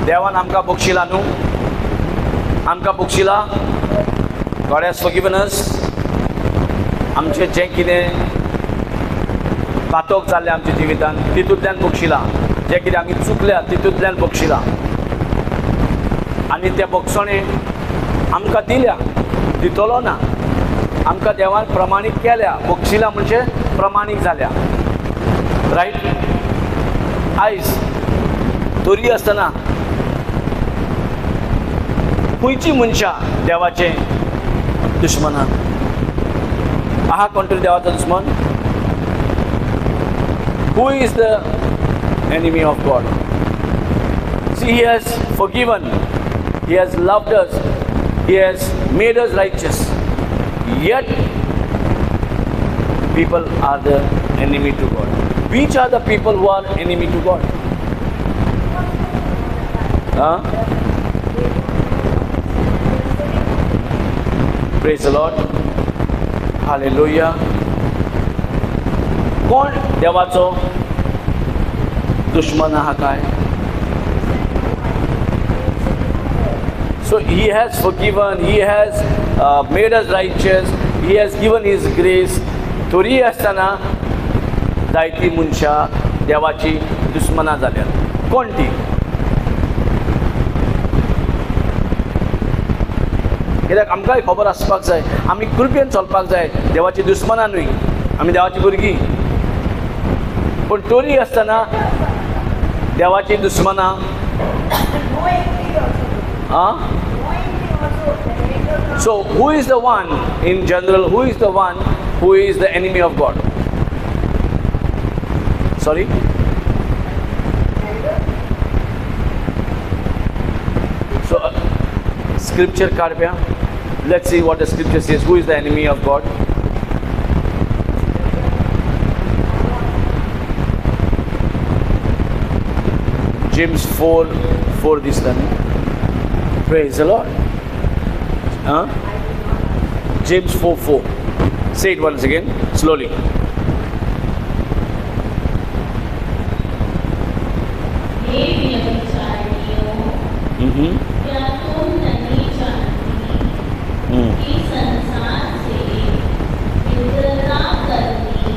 देवान आमकां बक्षिला न्हू, आमकां बक्षिला. गॉड हॅज फॉरगिवन अस. आमचें जें कितें घातक जाल्लें आमच्या जिवितांत तितूंतल्यान बक्षिला. जें कितें आमी चुकल्या तितूंतल्यान बक्षिला. आनी तें बक्षणें आमकां दिल्या, दितलो ना. आमकां देवान प्रमाणीत केल्या. बक्षिला म्हणजे प्रमाणीत जाल्या. रायट. आयज तोरी आसतना खंयची मनशां देवाचे दुश्मन आहा? कोण तरी देवाचो दुश्मन? Who is the enemy of God? See, he has forgiven, he has loved us, he has made us righteous, yet people are the enemy to God. Which are the people who are enemy to God? Praise the Lord. Hallelujah. कोण देवाचो दुश्मन आहा काय? So he has forgiven, he has made us righteous, he has given his grace. तोरी आसतना जायती मनशां देवाची दुश्मनां जाल्यात. कोण ती? कित्याक आमकांय खबर आसपाक जाय, आमी कृपेन चलपाक जाय. देवाची दुश्मनां न्हय, आमी देवाची भुरगीं. पूण तोरी आसतना देवाची दुश्मनां. So who is the one in general, who is the one who is the enemy of God? Sorry? So scripture card pe. Let's see what the scripture says. Who is the enemy of God? James 4:4 this time. Praise the Lord. James 4:4. Say it once again, slowly. क्या तुम नहीं जानती कि संसार से मित्रता करनी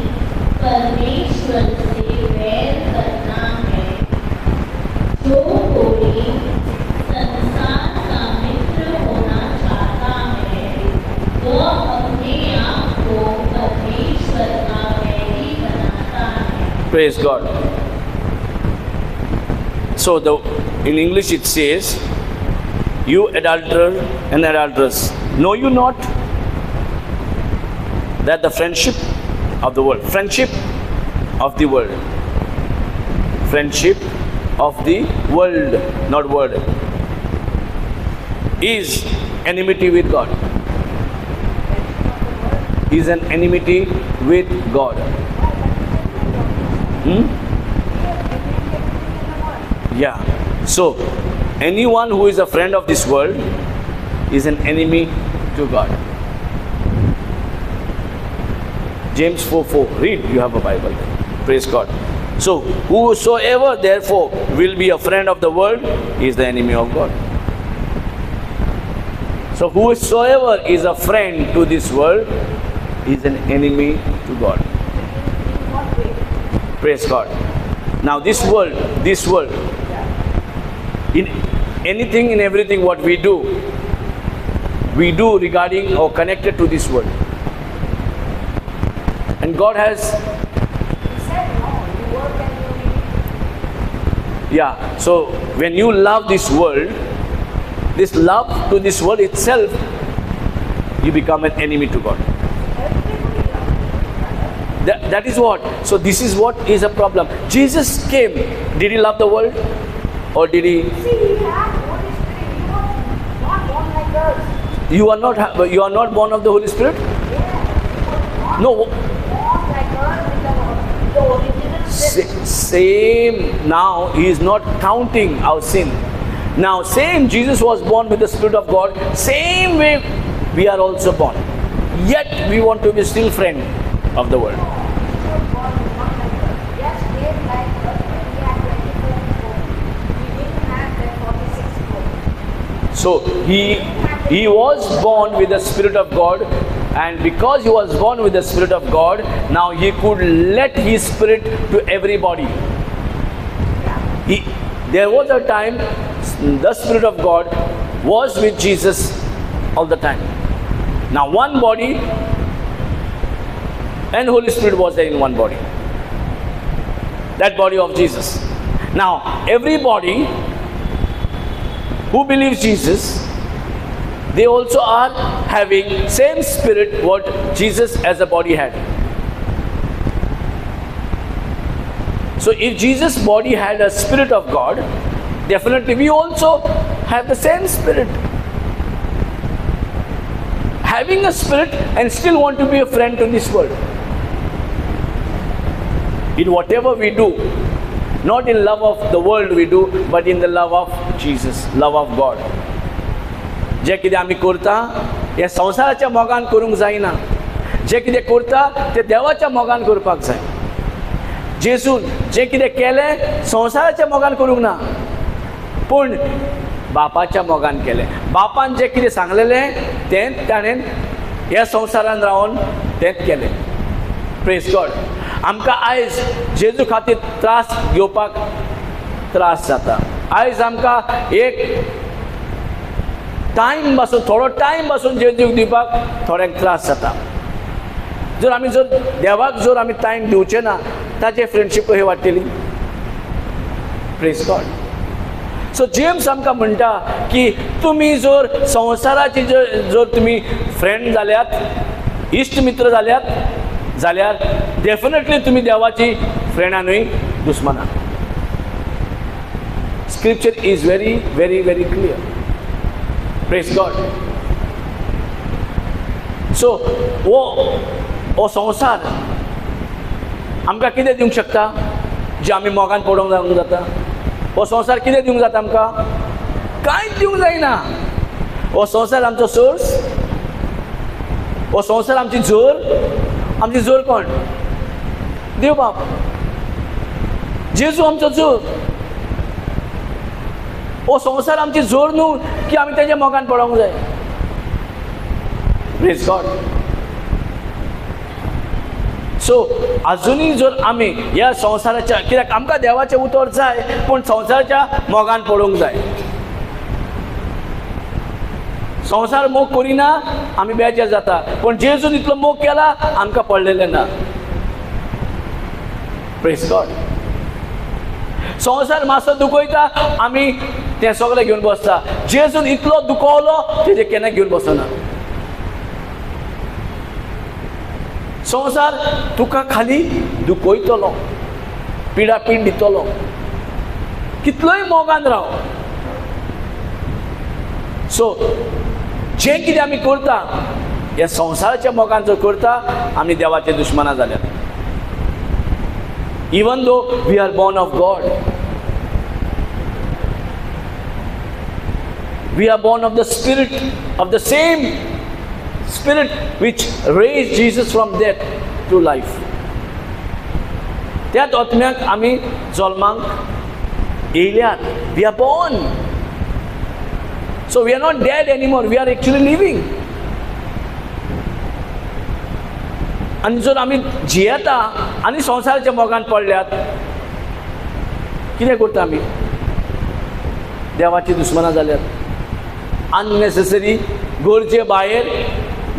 परमेश्वर से वैर करना है? जो कोई संसार का मित्र होना चाहता है वह अपने आप को परमेश्वर का वैरी बनाता है. Praise God. So in English it says, you adulterer and adulteress, know you not that the friendship of the world, friendship of the world, not world, is enmity with God. Is an enmity with God. Yeah. So anyone who is a friend of this world is an enemy to God. James 4:4. Read, you have a Bible. Praise God. So whosoever therefore will be a friend of the world is the enemy of God. So whosoever is a friend to this world is an enemy to God. Praise God. Now this world, in anything, in everything what we do regarding or connected to this world. And God has, yeah, so when you love this world, this love to this world itself, you become an enemy to God. That is what. So this is what is a problem. Jesus came. Did he love the world? Or did he? See, he had Holy Spirit. He was not born like us. You are not born of the Holy Spirit? Yes. No. Born like us with the original sin. Same. Now he is not counting our sin. Now same Jesus was born with the Spirit of God. Same way we are also born. Yet we want to be still friend of the world. Yes, like us when we had 24. We didn't have that So he was born with the Spirit of God, and because he was born with the Spirit of God, now he could let his Spirit to everybody. There was a time the Spirit of God was with Jesus all the time. Now one body and Holy Spirit was there in one body. That body of Jesus. Now everybody who believes Jesus, they also are having same spirit what Jesus as a body had. So if Jesus' body had a Spirit of God, definitely we also have the same spirit. Having a spirit and still want to be a friend to this world. In whatever we do, not in love of the world we do, but in the love of Jesus, love of God. जे कितें आमी करता हे संवसाराच्या मोगान करूंक जायना. जे कितें करता ते देवाच्या मोगान करपाक जाय. जेजून जे कितें केलें संवसाराच्या मोगान करूंक ना, पूण बापाच्या मोगान केलें. बापान जे कितें सांगलेलें तें ताणें ह्या संवसारान रावन तेंच केलें. Praise God. आमकां आयज जेजू खातीर त्रास घेवपाक त्रास जाता. आयज आमकां एक टायम पासून थोडो टायम पासून जेजूक दिवपाक थोड्यांक त्रास जाता. जर देवाक जर आमी टायम दिवचे ना, ताचे फ्रेंडशीप कशी वाडटली. Praise God. सो जेम्स आमकां म्हणटा की तुमी जर संवसाराची जर तुमी फ्रेंड जाल्यात, इश्ट मित्र जाल्यात जाल्यार डेफिनेटली तुमी देवाची फ्रेंडां न्हय, दुस्मानां. Scripture is very very very clear. Praise God. So हो संवसार आमकां कितें दिवंक शकता जे आमी मोगान पडोवंक जावंक जाता. हो संवसार कितें दिवंक जाता आमकां? कांयच दिवंक जायना. हो संवसार आमचो सोर्स, हो संवसार आमची जोर. आमची जोर कोण? देव बाप. जेजू आमचो जोर. हो संवसार आमची जोर न्हू की आमी तेज्या मोगान पडोवंक जाय. Praise God. सो अजुनूय जर आमी ह्या संवसाराच्या, कित्याक आमकां देवाचें उतर जाय पूण संवसाराच्या मोगान पडोवंक जाय. संवसार मोग करिना आमी बेजार जाता, पूण जेजून इतलो मोग केला आमकां पडलेलें ना. Praise God. संवसार मातसो दुखयता आमी तें सगळें घेवन बसता. जेजून इतलो दुखवलो तेजें केन्ना घेवन बसना. संवसार तुका खाली दुखयतलो, पिडापीड दितलो, कितलोय मोगान राव. सो जें कितें आमी करता ह्या संवसाराच्या मोगान जर करता आमी देवाचे दुश्मनां जाल्यात. Even though we are born of God, we are born of the spirit, of the same Spirit which raised Jesus from death to life. त्यात आत्म्याक आमी जल्माक येयल्यात. We are born. So we are not dead anymore. We are actually living. आनी जर आमी जियेता आनी संवसाराच्या मोगान पडल्यात, कितें करता आमी? देवाची दुश्मनां जाल्यात. अननेसेसरी गरजे भायर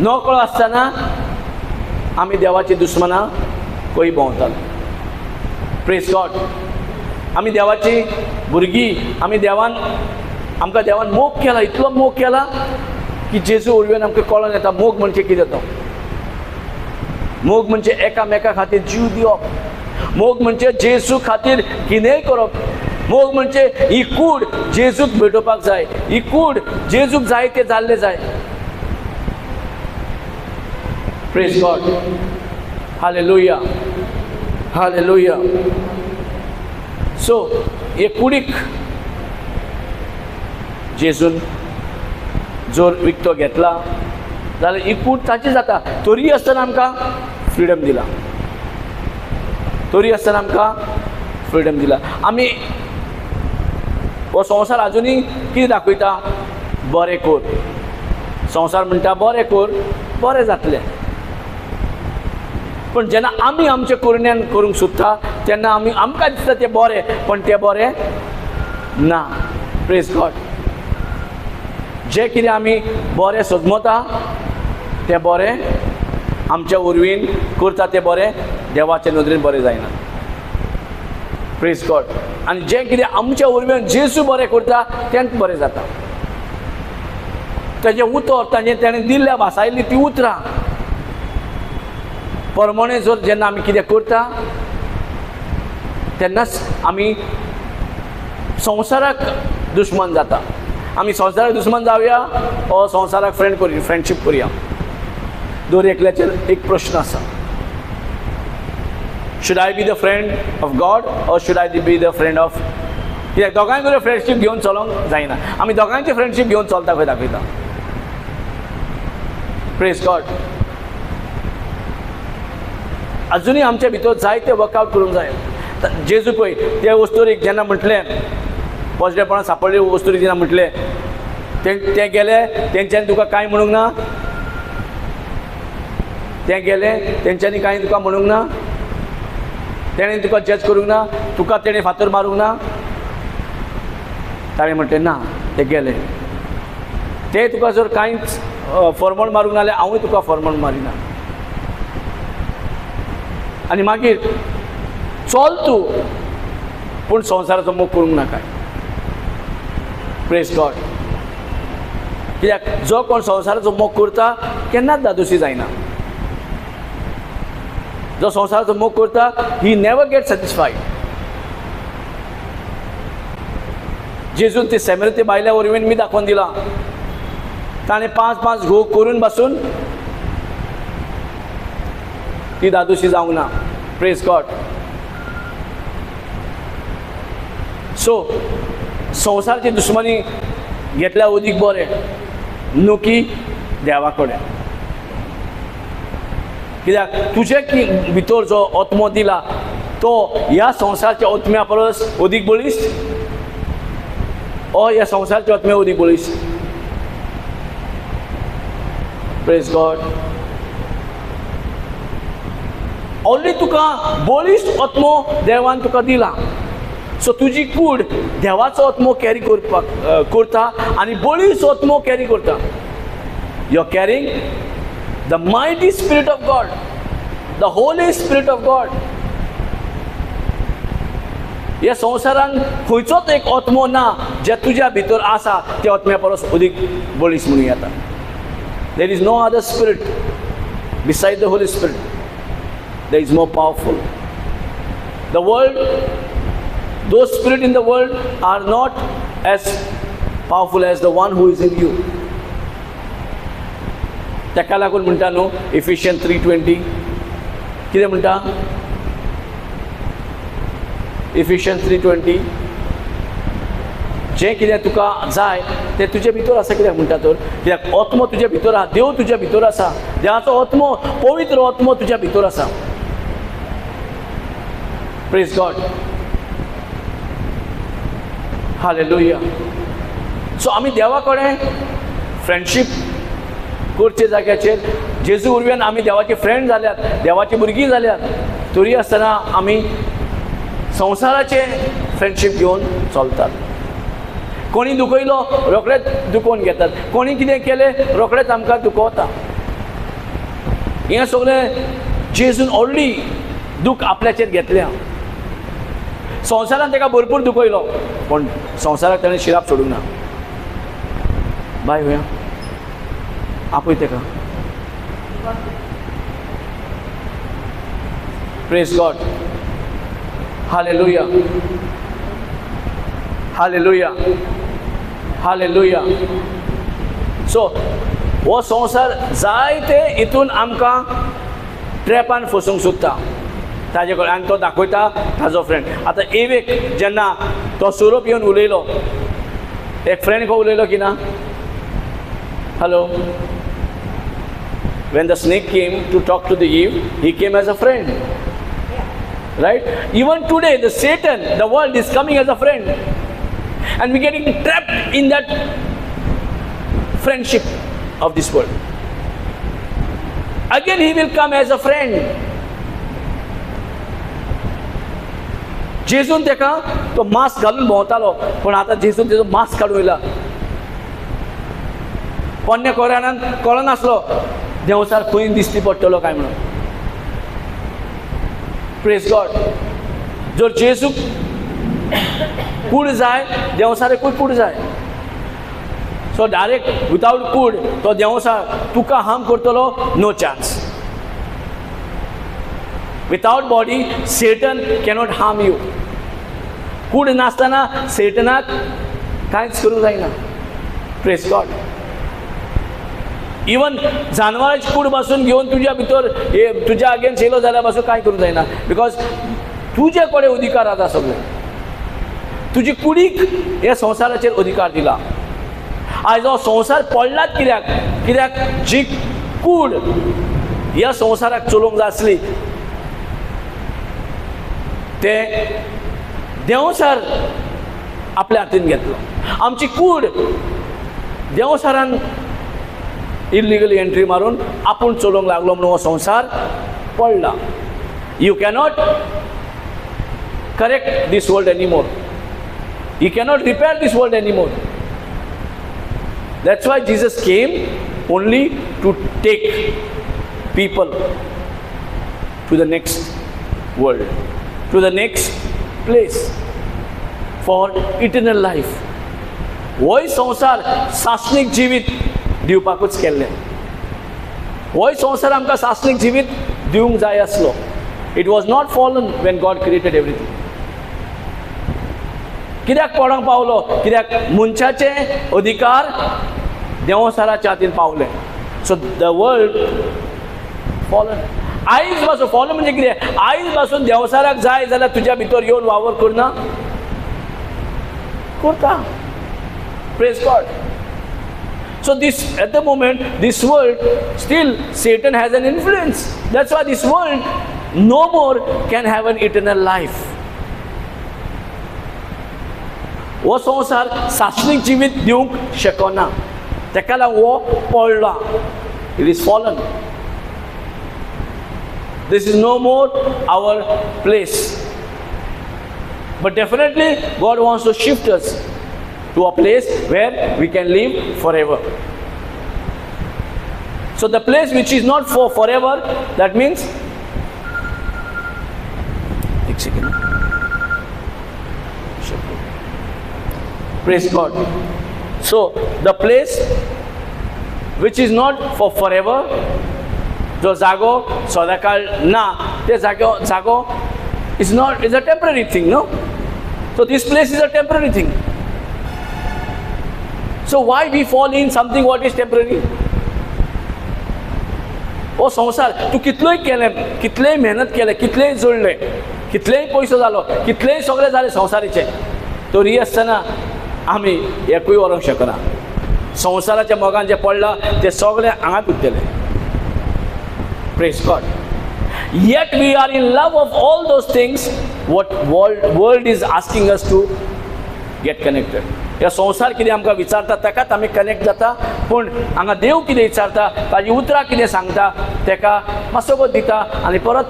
नकळो आसतना आमी देवाची दुश्मनां खंय भोंवतात. Praise God. आमी देवाची भुरगीं, आमी आमकां देवान मोग केला, इतलो मोग केला की जेजू वरवीं आमकां कळोन येता मोग म्हणजे कितें तो. मोग म्हणजे एकामेका खातीर जीव दिवप. मोग म्हणजे जेजू खातीर कितेंय करप. मोग म्हणजे ही कूड जेजूक भेटोवपाक जाय, ही कूड जेजूक जाय तें जाल्लें जाय. Praise God. Hallelujah, hallelujah. So हे कुडीक जेजून जर विकतो घेतला जाल्यार ही कूड ताची जाता. तरी आसतना आमकां फ्रिडम दिला, तरी आसतना आमकां फ्रिडम दिला. आमी हो संवसार आजुनूय कितें दाखयता? बरें कोर. संवसार म्हणटा बरें कोर, बरें जातलें. पण जेन्ना आमी आमच्या कोरण्यान करूंक सोदता तेन्ना आमकां दिसता तें बरें, पण तें बरें ना. Praise God. जें कितें आमी बरें सजमता तें बरें आमच्या उर्वीन करता तें बरें देवाच्या नदरेन बरें जायना. Praise God. आनी जें कितें आमच्या उर्वेन जेजू बरें करता तेंच बरें जाता. तेजें उतर ताणें दिल्ल्या भासायिल्लीं तीं उतरां परमणे जर जेन्ना आमी कितें करता तेन्नाच आमी संवसाराक दुश्मन जाता. आमी संवसाराक दुश्मन जावया ओ संवसाराक फ्रेंडशीप करुया. दोन एकल्याचेर एक प्रश्न आसा. Should I be the friend of God or should I be the friend of? कित्याक दोगांय कडेन फ्रेंडशीप घेवन चलोवंक जायना. आमी दोगांयची फ्रेंडशीप घेवन चलता खंय दाखयता. Praise God. अजुनूय आमच्या भितर जायते वर्कआउट करूंक जाय. जेजू पळय त्या वस्तुरीक जेन्ना म्हटलें पॉजिटिवपणां सांपडली वस्तुरीक जेन्ना म्हटलें ते गेले तेंच्यांनी तुका कांय म्हणूंक ना. ते गेले तेंच्यांनी कांय तुका म्हणूंक ना. तेणें तुका जज करूंक ना. तुका तेणें फातर मारूंक ना. ताणें म्हणलें ना. ते गेले. ते तुका जर कांयच फॉर्मल मारूंक ना जाल्यार हांवूय तुका फॉर्मल मारिना. आनी मागीर चल तूं पूण संवसाराचो मोग करूंक नाका. Praise God. कित्याक जो कोण संवसाराचो मोग करता केन्नाच दादोशी जायना. जो संवसाराचो मोग करता ही नेवर गेट सॅटिस्फायड. जेजून ती सेमेरिती बायल्या वरवीं मी दाखोवन दिला. ताणें 5 घोव करून बसून ती दादोशी जावंक ना. Praise God. सो संवसाराची दुश्मनी घेतल्या उदीक बरें न्हू की देवा कडेन. कित्याक तुजे भितर जो आत्मो दिला तो ह्या संवसाराच्या आत्म्या परस अदीक बळीस ओ ह्या संवसाराच्या आत्म्या अदीक बळीस. Praise God. ऑलरेडी तुका बळीस आत्मो देवान तुका दिला. सो तुजी कूड देवाचो आत्मो कॅरी करता आनी बळीस आत्मो कॅरी करता. You are carrying the mighty Spirit of God, the Holy Spirit of God. ह्या संवसारान खंयचोच एक आत्मो ना जे तुज्या भितर आसा त्या आत्म्या परस अदीक बळीस म्हणून येता. There is no other spirit beside the Holy Spirit that is more powerful. The world, those spirits in the world are not as powerful as the one who is in you. ताका लागून म्हणटा न्हू इफिशियन्स 3:20 कितें म्हणटा. इफिशियन्स 3:20 जें कितें तुका जाय तें तुजे भितर आसा. कित्याक म्हणटा तर कित्याक आत्मो तुजे भितर आसा. देव तुज्या भितर आसा. देवाचो आत्मो पवित्र आत्मो तुज्या भितर आसा. Praise God. हालेलुया. सो आमी देवा कडेन फ्रेंडशीप करचे जाग्याचेर जेजू उर्व्यान आमी देवाचे फ्रेंड जाल्यात, देवाची भुरगीं जाल्यात. तरी आसतना आमी संवसाराचे फ्रेंडशीप घेवन चलतात. कोणी दुखयलो रोखडेच दुखोवन घेतात. कोणी कितें केलें रोखडेच आमकां दुखोवता. हें सगळें जेजून ऑलरेडी दूख आपल्याचेर घेतलें. संवसारान ताका भरपूर दुखयलो पण संवसाराक ताणें शिराप सोडूंक ना. बाय वया आपय ताका. Praise God. Hallelujah. Hallelujah. Hallelujah. So हो संवसार जायते हितून आमकां ट्रॅपान फसूंक सोदता. ताजे कडेन आनी तो दाखयता ताजो फ्रेंड. आतां एवेक जेन्ना तो सोरोप येवन उलयलो एक फ्रेंड खंय उलयलो की ना. Hello. When the snake came to talk to the Eve, he came as a friend. Right? Even today, the Satan, the world is coming as a friend. And we're getting trapped in that friendship of this world. Again he will come as a friend. जेजून तेका तो mask घालून भोंवतालो, पण आतां जेजून तेजो mask काडून येयला. पोन्ने कोरानान कळनासलो देंवचार खंय दिश्टी पडटलो काय म्हणून. Praise God. जर जेजूक कूड जाय, देंवसारेकूय कूड जाय. सो डायरेक्ट विथाउट कूड तो देंवसार तुका हार्म करतलो, no chance. Without body Satan cannot harm you. कूड नासतना सेटनाक कांयच करूंक जायना. Praise God. इवन जानवराची कूड पासून घेवन तुज्या भितर तुज्या अगेन्स्ट येयलो जाल्यार पासून कांय करूंक जायना. बिकॉज तुजे कडेन अधिकार आसा सगळे. तुजी कुडीक हे संवसाराचेर अधिकार दिला. आयज हो संवसार पडलाच कित्याक? कित्याक जी कूड ह्या संवसाराक चलोवंक जाय आसली ते देंवसार आपल्या हातीन घेतलो. आमची कूड देंवसारान इल्लिगली एंट्री मारून आपूण चलोवंक लागलो म्हणून हो संवसार पडला. You cannot correct this world anymore. You cannot repair this world anymore. That's why Jesus came only to take people to the next world, to the next place for eternal life. होय संवसार सासणीक जिवीत दिवपाकूच केल्लें. होय संवसार आमकां सासणीक जिवीत दिवंक जाय आसलो. It was not fallen when God created everything. कित्याक पडोंक पावलो? कित्याक मनशाचे अधिकार देंवसाराच्या हातीन पावले. So the world fallen. आयज पासून फॉलन म्हणजे कितें? आयज पासून देंवसाराक जाय जाल्यार तुज्या भितर येवन वावर करना? करता. Praise God. So this, at the moment, this world, still Satan has an influence. That's why this world no more can have an eternal life. वो संवसार सासणीक जिवीत दिवंक शकना. तेका लागून वो पडला. It is fallen. This is no more our place. But definitely God wants to shift us to a place where we can live forever. So the place which is not for forever, that means praise God. So the place which is not for forever, जो जागो सदाकाळ ना, ते जागो is not, is a temporary thing, no? So this place is a temporary thing. So why we fall in something what is temporary? ओ संवसार तूं कितलोय केलें, कितलेय मेहनत केलें, कितलेय जोडलें, कितलेय पयसो जालो, कितलेय सगळें जालें संवसारीचें, तरी आसतना आमी एकूय व्हरूंक शकना. संवसाराच्या मोगान जें पडलां तें सगळें हांगाच उरतलें. Praise God. Yet we are in love of all those things what world is asking us to get connected. ह्या संवसार कितें आमकां विचारता ताकाच आमी कनेक्ट जाता. पूण हांगा देव कितें विचारता, ताजी उतरां कितें सांगता तेका मातसो दिता आनी परत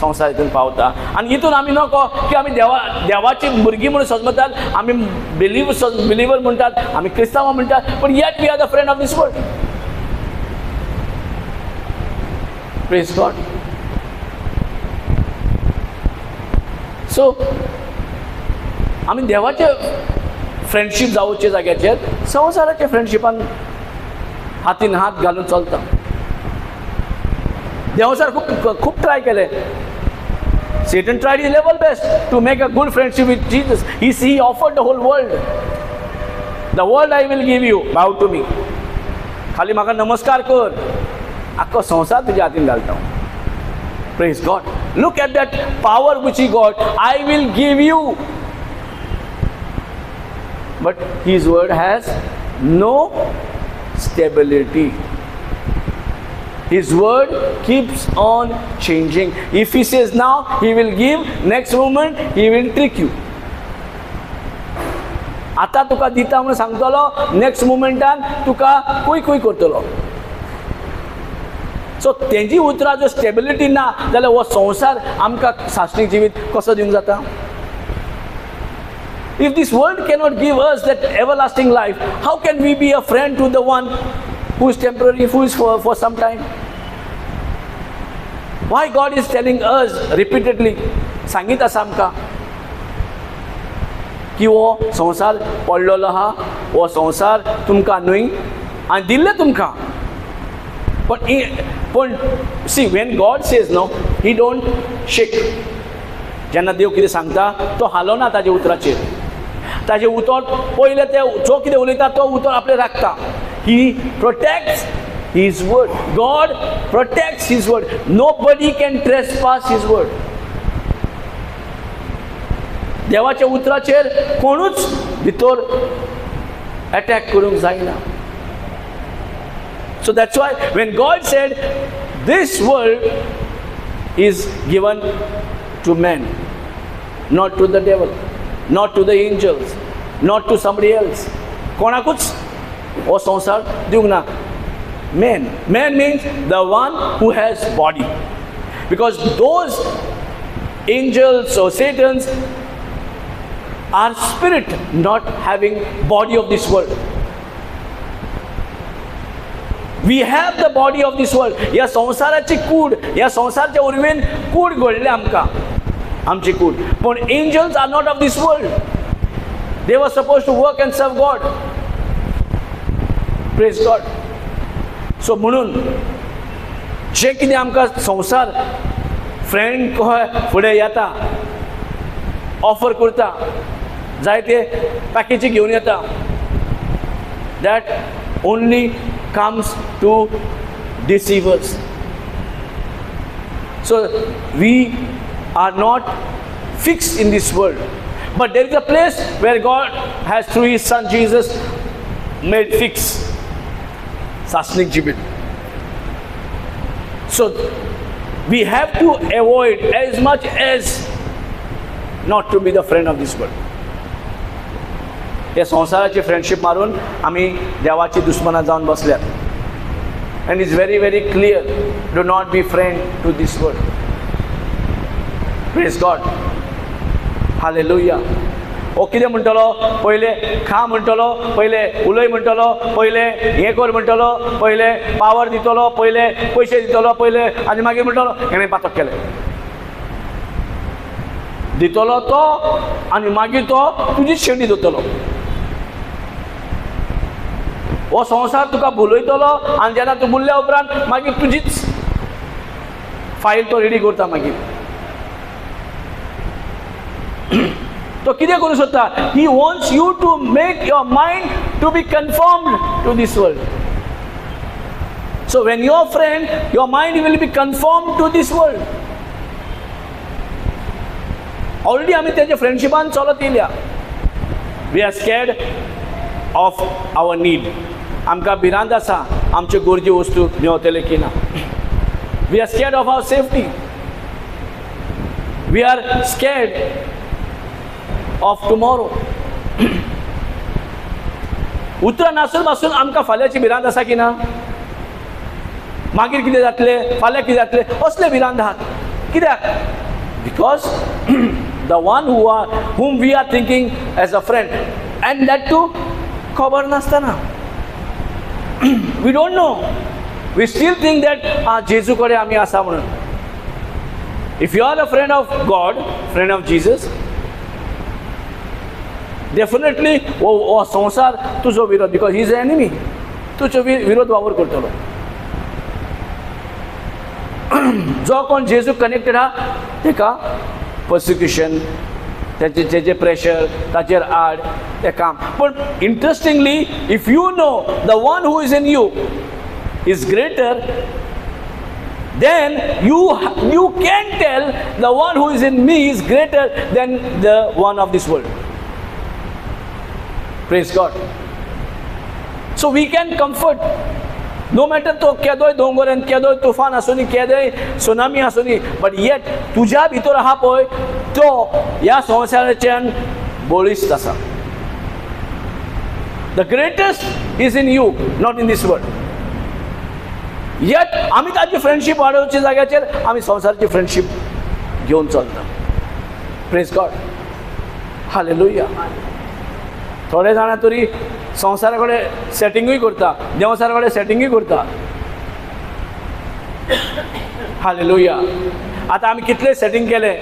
संवसार हितून पावता. आनी हितून आमी नको की आमी देवाची भुरगीं म्हणून समजतात, आमी बिलिवर म्हणटात, आमी क्रिस्तांवां म्हणटात, पूण yet we are the friend of this world. Praise God. So आमी देवाचे फ्रेंडशीप जावचे जाग्याचेर संवसाराच्या फ्रेंडशिपान हातीन हात घालून चलता. देवसार खूब ट्राय केले. Satan tried his level best to make a good friendship with Jesus. He offered the whole world. The world I will give you. Bow to me. खाली म्हाका नमस्कार कर. आख्खो संवसार तुज्या हातीन घालता. Praise God. Look at that power which he got. I will give you. But his word has no stability. His word keeps on changing. If he says now, he will give. Next moment, he will trick you. आतां तुका दिता म्हणून सांगतलो, next मुमेंटान तुका कुय कुय करतलो. सो तेंची उतरां जर स्टेबिलिटी ना जाल्यार हो संवसार आमकां सासणीक जिवीत कसो दिवंक जाता? If this world cannot give us that everlasting life, how can we be a friend to the one who is temporary, who is for some time? Why God is telling us repeatedly, सांगीत आसा आमकां की हो संवसार पडलेलो आहा, हो संवसार तुमकां न्हय आनी दिल्ले तुमकां. पण see, when God says no, he don't shake. जेन्ना देव कितें सांगता तो हालोना ताजे उतराचेर. ताजे उतर पयले ते जो कितें उलयता तो उतर आपले राखता. He protects his word. God protects his word. Nobody can trespass his word. देवाच्या उतराचेर कोणूच भितर अटॅक करूंक जायना. So that's why when God said this world is given to men, not to the devil, not to the angels, not to somebody else. कोणाकूच हो संसार दिवंक ना. Man. Man means the one who has body. Because those angels or Satans are spirit, not having body of this world. We have the body of this world. ह्या संवसाराची कूड, ह्या संवसाराच्या उर्वेन कूड घडले आमकां, आमची कूड. पण angels are not of this world. They were supposed to work and serve God. Praise God. So म्हणून जे कितें आमकां संवसार फ्रेंड फुडें येता, ऑफर करता, जायते पॅकेजी घेवन येता, that only comes to deceive us. So we are not fixed in this world, but there is a place where God has through his son Jesus made fix. Sasnik Jibit. So we have to avoid as much as not to be the friend of this world. हे संवसाराची friendship मारून आमी देवाची दुश्मनां जावन बसल्यात. And it's very, very clear, do not be friend to this world. Praise God. Hallelujah. ओ कितें म्हणटलो, पयले खा म्हणटलो, पयले उलय म्हणटलो, पयले हें कर म्हणटलो, पयले पावर दितलो, पयले पयशे दितलो, पयले आनी मागीर म्हणटलो हेणें पातक केलें. दितलो तो आनी मागीर तो तुजीच शेंडी दोतलो. हो संवसार तुका भुलयतलो आनी जेन्ना तूं भुलल्या उपरांत मागीर तुजीच फायल तो रेडी करता. मागीर तो कितें करूं सोदता? He wants you to make your mind to be confirmed to this world. So when your friend, your mind will be confirmed to this world. Already आमी तेजे फ्रेंडशिपान चलत येयल्या. We are scared of our need. आमकां भिरांत आसा आमच्यो गरजे वस्तू मेवतले की ना. We are scared of our safety. We are scared of tomorrow. उतरां नासून पासून आमकां फाल्यांची भिरांत आसा की ना? मागीर कितें जातलें, फाल्यां कितें जातलें, असले भिरांत आहात. कित्याक? Because the one whom we are thinking as a friend, and that too खबर नासतना. We don't know. We still think that जेजू कडेन आमी आसा म्हणून. If you are a friend of God, friend of Jesus, definitely वो संसार तुजो विरोध, because he is an enemy. तुजो विरोध वावर करतलो. जो कोण जेजू कनेक्टेड आहा तेका पर्सिक्युशन, तेजे प्रेशर, ताचेर आड ते काम. पण interestingly, if you know the one who is in you is greater, then you can tell the one who is in me is greater than the one of this world. Praise God. So we can comfort, no matter to केदोय दोंगर आनी केदोय तुफान आसुनी, केदोय tsunami आसुनी, but yet तुज्या भितर आहा पळय तो ह्या संवसाराच्यान बळिश्ट आसा. The greatest is in you, not in this world. Yet आम्ही ताची फ्रेंडशिप वाडोवची जाग्याचेर आम्ही संवसाराची फ्रेंडशिप घेवन चलता. Praise God. हालेलुया. थोडे जाणां तरी संवसारा कडेन सेटिंगूय करता, देवसारा कडेन सेटिंगूय करता. हालेलुया. आतां आमी कितले सेटिंग केले,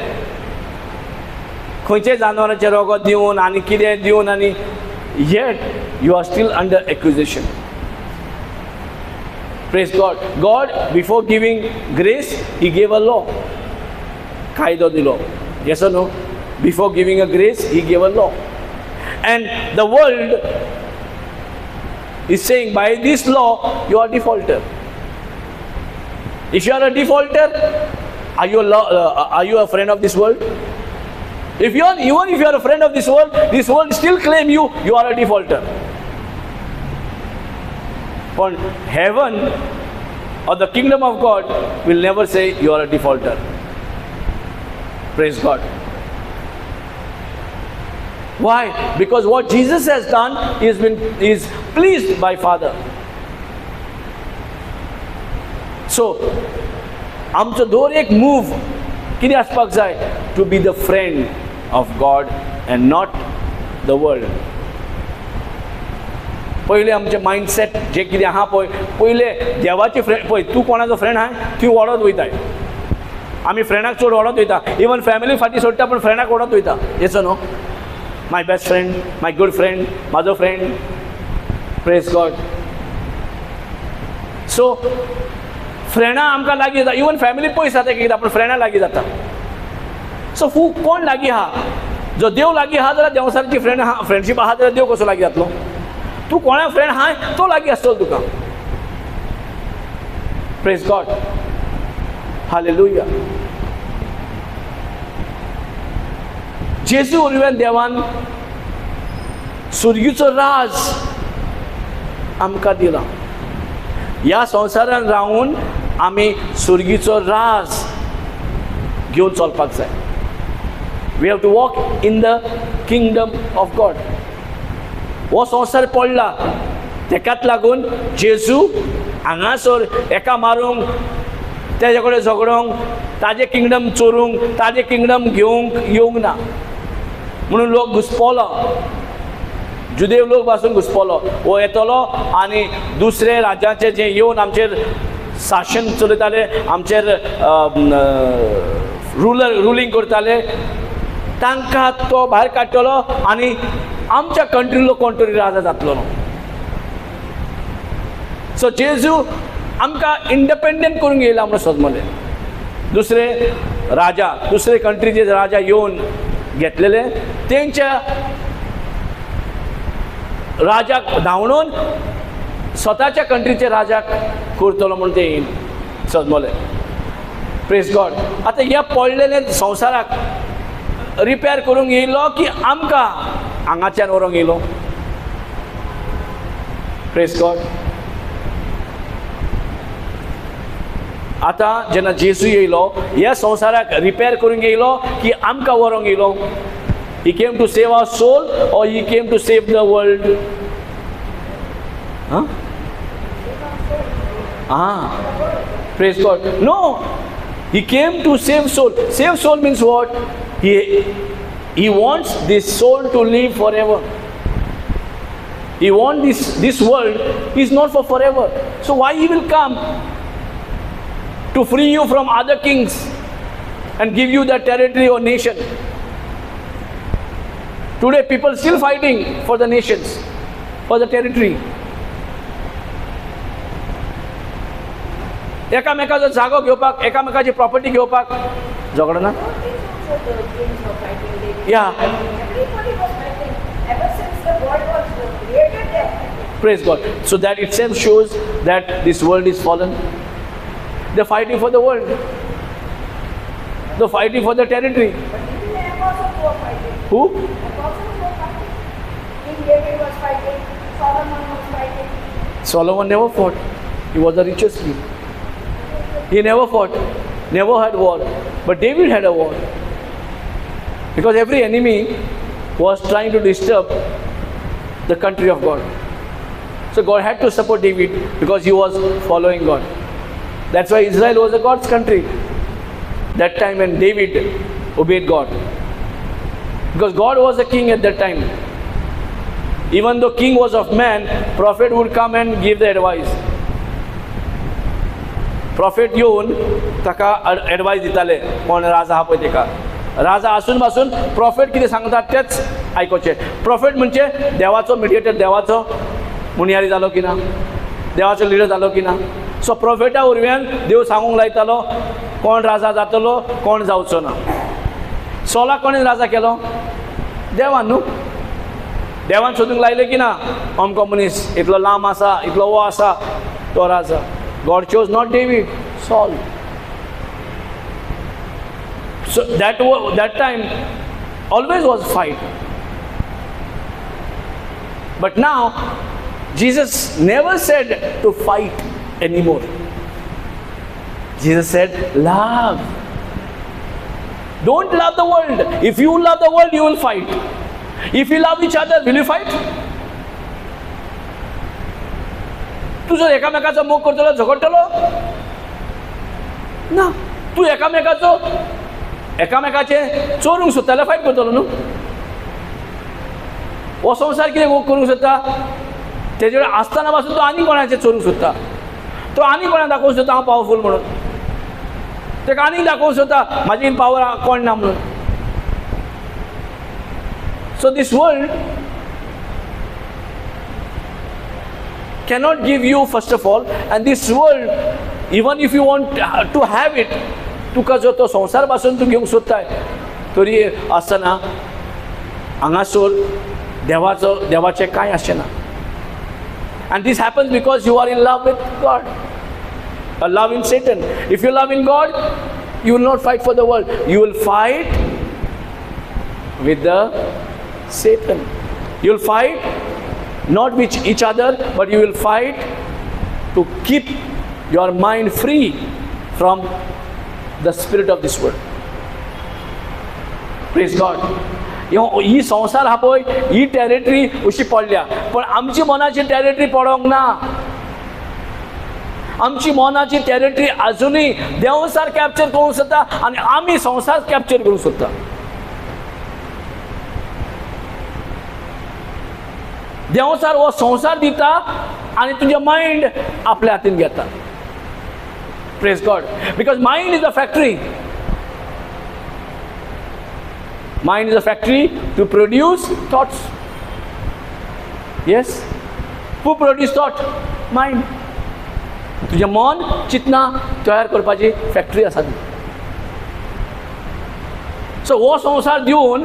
खंयचे जानवरांचे रगत दिवन आनी कितें दिवन, आनी yet you are still under accusation. Praise God. God, before giving grace, He gave a law. Kaido dilo. Yes or no? Before giving a grace, He gave a law. And the world is saying, by this law, you are defaulter. If you are a defaulter, are you a friend of this world? Even if you are a friend of this world still claim you are a defaulter. But heaven or the kingdom of God will never say you are a defaulter. Praise God. Why? Because what Jesus has done is pleased by Father. So, आमचो दर एक move कितें आसपाक जाय, to be the friend of God and not the world. पहिले आमचे mindset जे कितें आहा पळय, पहिले देवाचे फ्रेंड पळय, तूं कोणाचो फ्रेंड आहा ती ओडत वयताय. आमी फ्रेंडाक चड ओडत वयता, इवन फॅमिली फाटी सोडटा पूण फ्रेंडाक ओडत वयता. येस न्हू? My best friend, my good friend, म्हाजो फ्रेंड. Praise God. सो फ्रेंडां आमकां लागीं जाता, इवन फॅमिली पयस जाता कितें, पूण फ्रेंडां लागीं जाता. सो कोण लागीं आहा? जो देव लागीं आहा जाल्यार देवसारची फ्रेंडशीप आहा जाल्यार देव कसो लागीं जातलो? तूं कोणा फ्रेंड आहा तो लागीं आसतलो तुका. Praise God. हालेलुया. जेजू वरवीं देवान सुर्गीचो राज आमकां दिला. ह्या संवसारान रावून आमी सुर्गीचो राज घेवन चलपाक जाय. We have to walk in the kingdom of God. हो संवसार पडला, तेकाच लागून जेजू हांगासर एका मारूंक, तेजे कडेन झगडोंक, ताजें किंगडम चोरूंक, ताजें किंगडम घेवंक येवंक ना म्हणून लोक घुस्पलो. जुदेव लोक पासून घुस्पलो. हो येतलो आनी दुसरे राज्याचे जे येवन आमचेर शासन चलयताले, आमचेर रुलींग करताले, तांकां तो भायर काडटलो आनी आमच्या कंट्रीलो कोण तरी राजा जातलो. सो जेजू आमकां इंडिपेंडंट करून येयला म्हणून समजलें. दुसरे राजा, दुसरे कंट्रीचे राजा येवन घेतलेले, तेंच्या राजाक धांवडून स्वताच्या कंट्रीचे राजाक करतलो म्हणून ते समजलें. Praise God. आतां ह्या पडलेले संवसाराक रिपेर करूंक येयलो की आमकां हांगाच्यान व्हरूंक येयलो? Praise God. आतां जेन्ना जेजू येयलो ह्या संवसाराक रिपेर करूंक येयलो की आमकां व्हरूंक येयलो? He came to save our soul or he came to save the world? Huh? Praise God. No, he came to save soul. Save soul means what? He wants this soul to live forever. He wants this world is not for forever. So why he will come? To free you from other kings and give you the territory or nation. Today people still fighting for the nations, for the territory. एकामेकाचो जागो घेवपाक, एकामेकाची property घेवपाक झगडना? Yeah. Everybody was fighting. Ever since the world was created, they are fighting. Praise God. So that itself shows that this world is fallen. They're fighting for the world. They're fighting for the territory. But even the apostles were fighting. Who? Apostles were fighting. King David was fighting. Solomon was fighting. Solomon never fought. He was the richest king. He never fought, never had war. But David had a war. Because every enemy was trying to disturb the country of God. So God had to support David because he was following God. That's why Israel was a God's country. That time when David obeyed God. Because God was a king at that time. Even though king was of man, prophet would come and give the advice. Prophet येऊन ताका advice दिताले कोण राजा हा पळय तेका. राजा आसून पासून prophet कितें सांगतात तेच आयकोचे. प्रॉफेट म्हणजे देवाचो मिडिएटर, देवाचो मुनियारी जालो की ना, देवाचो लिडर जालो की ना. सो प्रॉफेटा वरव्यान देव सांगूंक लायतालो कोण राजा जातलो, कोण जावचो ना. सोला कोणें राजा केलो? देवान न्हू. देवान सोदूंक लायले की ना अमको मनीस इतलो लांब आसा, इतलो वो आसा, तो राजा. God chose not David, Saul. So that time always was fight. But now Jesus never said to fight anymore. Jesus said, love. Don't love the world. If you love the world, you will fight. If you love each other, will you fight? तू जर एकामेकाचो मोग करतलो, झगडटलो ना. तू एकामेकाचे चोरूंक सोदता जाल्यार fight करतलो न्हू. हो संवसार कितें करूंक सोदता, तेजे कडेन आसतना पासून तो आनी कोणाचें चोरूंक सोदता. तो आनी कोणाक दाखोवंक सोदता हांव पावरफूल म्हणून. तेका आनीक दाखोवंक सोदता म्हाजी पावर कोण ना म्हणून. सो दीस world cannot give you, first of all, and this world, even if you want to have it, तुका जो तो संवसार पासून तू घेवंक सोदताय तरी आसतना हांगासर देवाचें कांय आसचें ना. And this happens because you are in love with God, or love in Satan. If you love in God, you will not fight for the world. You will fight with the Satan. You will fight not with each other, but you will fight to keep your mind free from the spirit of this world. Praise God. ही संवसार हा पळय, ही territory अशी पडल्या, पण आमची मनाची territory पडोंक ना. आमची मनाची टेरिटरी अजूनही देवसार कॅप्चर करूंक सोदता आनी आमी संवसार कॅप्चर करूंक सोदता. देवसार हो संवसार दिता आनी तुजें मायंड आपल्या हातीन घेता. Praise God. Because mind is a factory. Mind is a factory to produce thoughts. Yes? Who produce thought? Mind. तुझे मन चिंतना तयार करपाची फॅक्टरी आसा. सो हो संवसार दिवन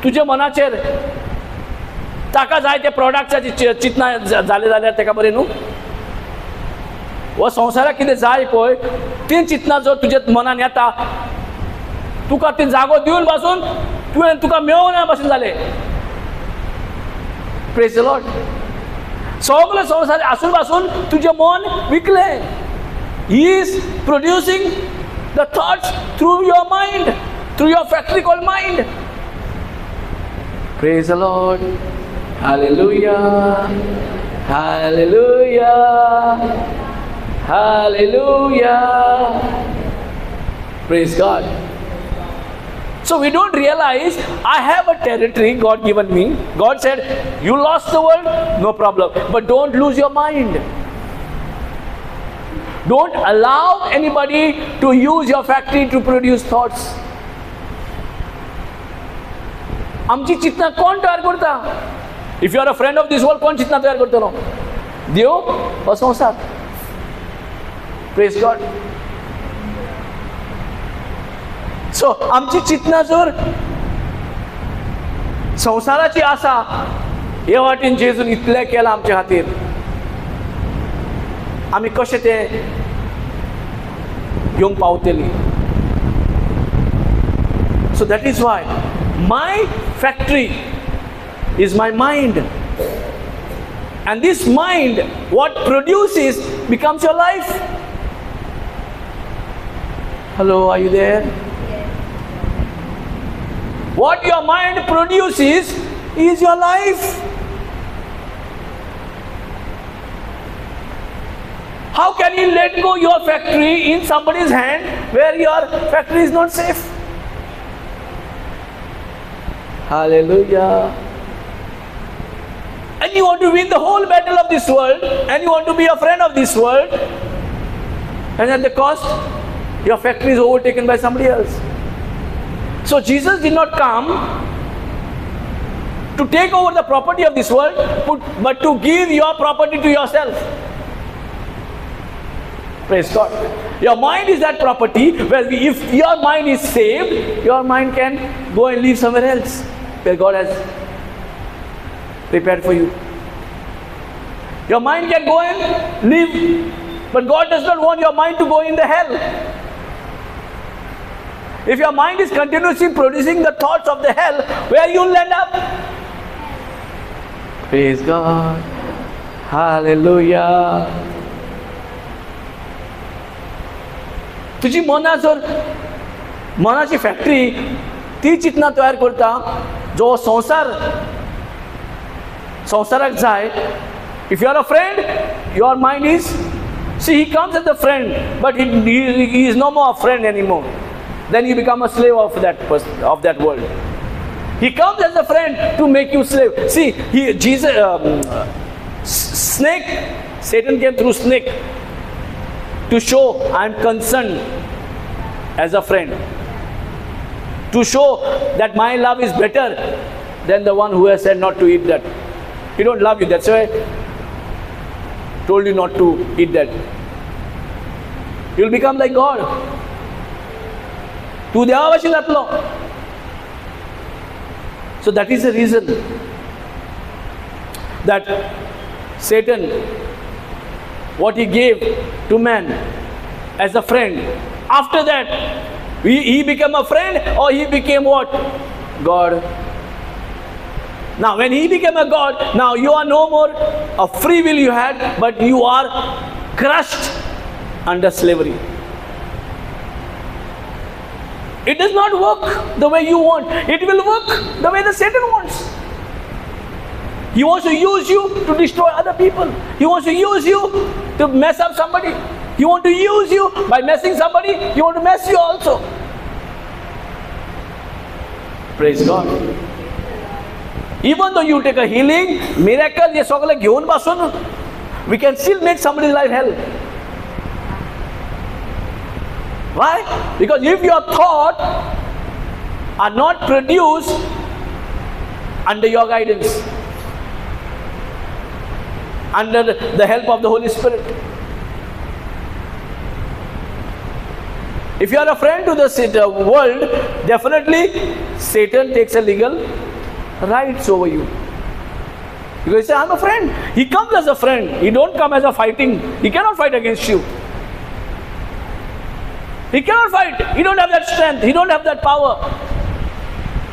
तुझे मनाचेर ताका जाय ते प्रॉडक्ट्साची चिंतना जाले जाल्यार तेका बरें न्हू. हो संवसाराक कितें जाय पळय ती चिंतना जर तुजे मनान येता, तुका ती जागो दिवन पासून तुका मेळना पासून जालें. Praise the lord. सगळे संवसार आसून पासून तुजें मन विकलें. He is producing the thoughts through your mind, through your factory called mind. Praise the lord. Hallelujah, hallelujah, hallelujah. Praise God. So we don't realize I have a territory God given me. God said, you lost the world, no problem. But don't lose your mind. Don't allow anybody to use your factory to produce thoughts. आमची चिंतना कोण तयार करता? If you are a friend of this world, कोण चिंतना तयार करतलो? देव वा संसार? Praise God. सो आमची चिंतना जर संवसाराची आसा, हे वाटेन जेजून इतलें केलां आमचे खातीर, आमी कशें तें घेवंक पावतलीं. So that is why my factory is my mind. And this mind, what produces, becomes your life. Hello, are you there? What your mind produces is your life. can you let go your factory in somebody's hand where your factory is not safe? Hallelujah. And you want to win the whole battle of this world, and you want to be a friend of this world, and at the cost, your factory is overtaken by somebody else. So Jesus did not come to take over the property of this world, but to give your property to yourself. Praise God. Your mind is that property where if your mind is saved, your mind can go and live somewhere else where God has prepared for you. Your mind can go and live, but God does not want your mind to go in the hell. If your mind is continuously producing the thoughts of the hell, where you will end up? Praise God. Hallelujah. तुझी मनाची factory ती चितना तयार करता जो संसाराक जाय. If you are a friend, your mind is, see, he comes as a friend, but he is no more a friend anymore. Then you become a slave of that person, of that world. He comes as a friend to make you slave. See, Satan came through snake to show I am concerned as a friend, to show that my love is better than the one who has said not to eat that. He don't love you, that's why I told you not to eat that. You will become like God. तू देवाशी जातलो. So that is the reason that Satan, what he gave to man as a friend, after that he became a friend, or he became what? God. Now when he became a God, now you are no more a free will you had, but you are crushed under slavery. It does not work the way you want. It will work the way the Satan wants. He wants to use you to destroy other people. He wants to use you to mess up somebody. He wants to use you by messing somebody. He wants to mess you also. Praise God. Even though you take a healing, miracle, ये सगळे घेऊन बसून, we can still make somebody's life hell. Why? Because if your thoughts are not produced under your guidance, under the help of the Holy Spirit. If you are a friend to the world, definitely Satan takes a legal rights over you. Because he says, I'm a friend. He comes as a friend. He don't come as a fighting. He cannot fight against you. He cannot fight. He don't have that strength. He don't have that power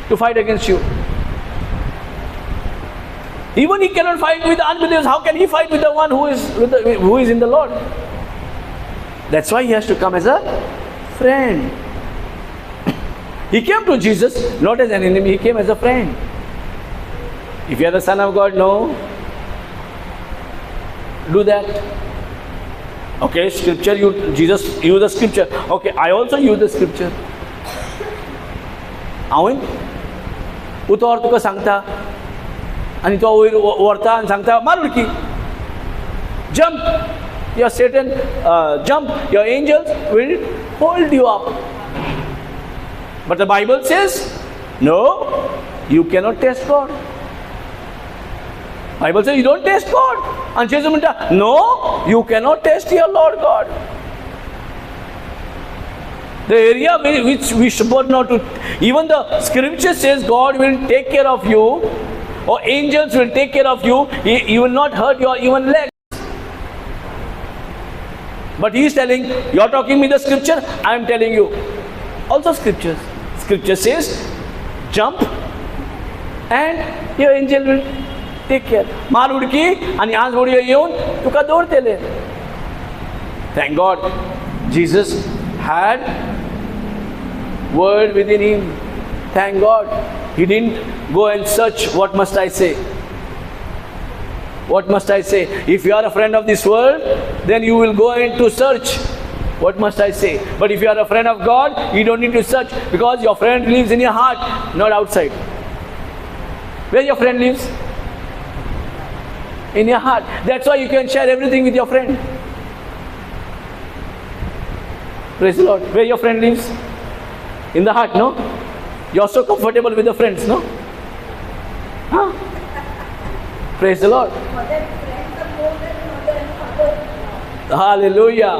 to fight against you. Even he cannot fight with the unbelievers. How can he fight with the one who is in the Lord? That's why he has to come as a friend. He came to Jesus not as an enemy. He came as a friend. If you are the Son of God, no. Do that. Okay, scripture, Jesus used the scripture. Okay, I also use the scripture. हांवें उतर तुका सांगता आनी तो वयर व्हरता आनी सांगता मार उडकी. Jump, your Satan, jump, your angels will hold you up. But the Bible says, no, you cannot test God. Bible says you don't test God. And Jesus म्हणटा, no, you cannot test your Lord God. The area which we should not to, even the scripture says God will take care of you, or angels will take care of you. He will not hurt your even legs. But he is telling, you are talking me the scripture, I am telling you. Also scriptures. Scripture says, jump and your angel will take care. मार उडकी आणि आज वडील येऊन तुका दौरतेले. Thank God, Jesus had word within him. Thank God, he didn't go and search what must I say. What must I say? If you are a friend of this world, then you will go into search. What must I say? But if you are a friend of God, you don't need to search, because your friend lives in your heart, not outside. Where your friend lives? In your heart. That's why you can share everything with your friend. Praise the Lord. Where your friend lives? In the heart, no? You're so comfortable with the friends, no? Huh? Praise the Lord. Mother, friends are more than mother and father. Hallelujah.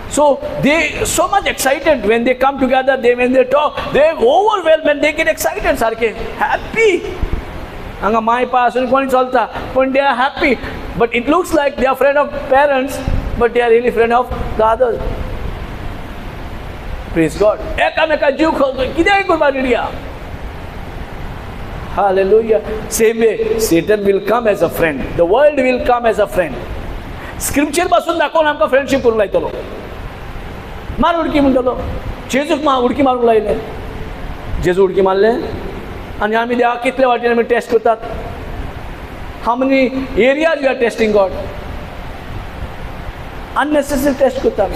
So they so much excited when they come together, when they talk, they overwhelmed and they get excited, sarke, happy. Anga my passion koni chalta, but they are happy. But it looks like they are friend of parents, but they are really friend of the others. Praise God. Ekameka jiv kholto, kidai kurbani diya. Hallelujah. Same way, Satan will come as a friend. The world will come as a friend. Scripture पासून दाखवून आमका friendship करू लायतलो. मार उडकी म्हणटलो. जेजूक उडकी मारूंक लायले. जेजू उडकी मारले आनी आमी देवा कितले वाटेन आमी टेस्ट करतात. How many areas we are testing God? Unnecessary test करतात.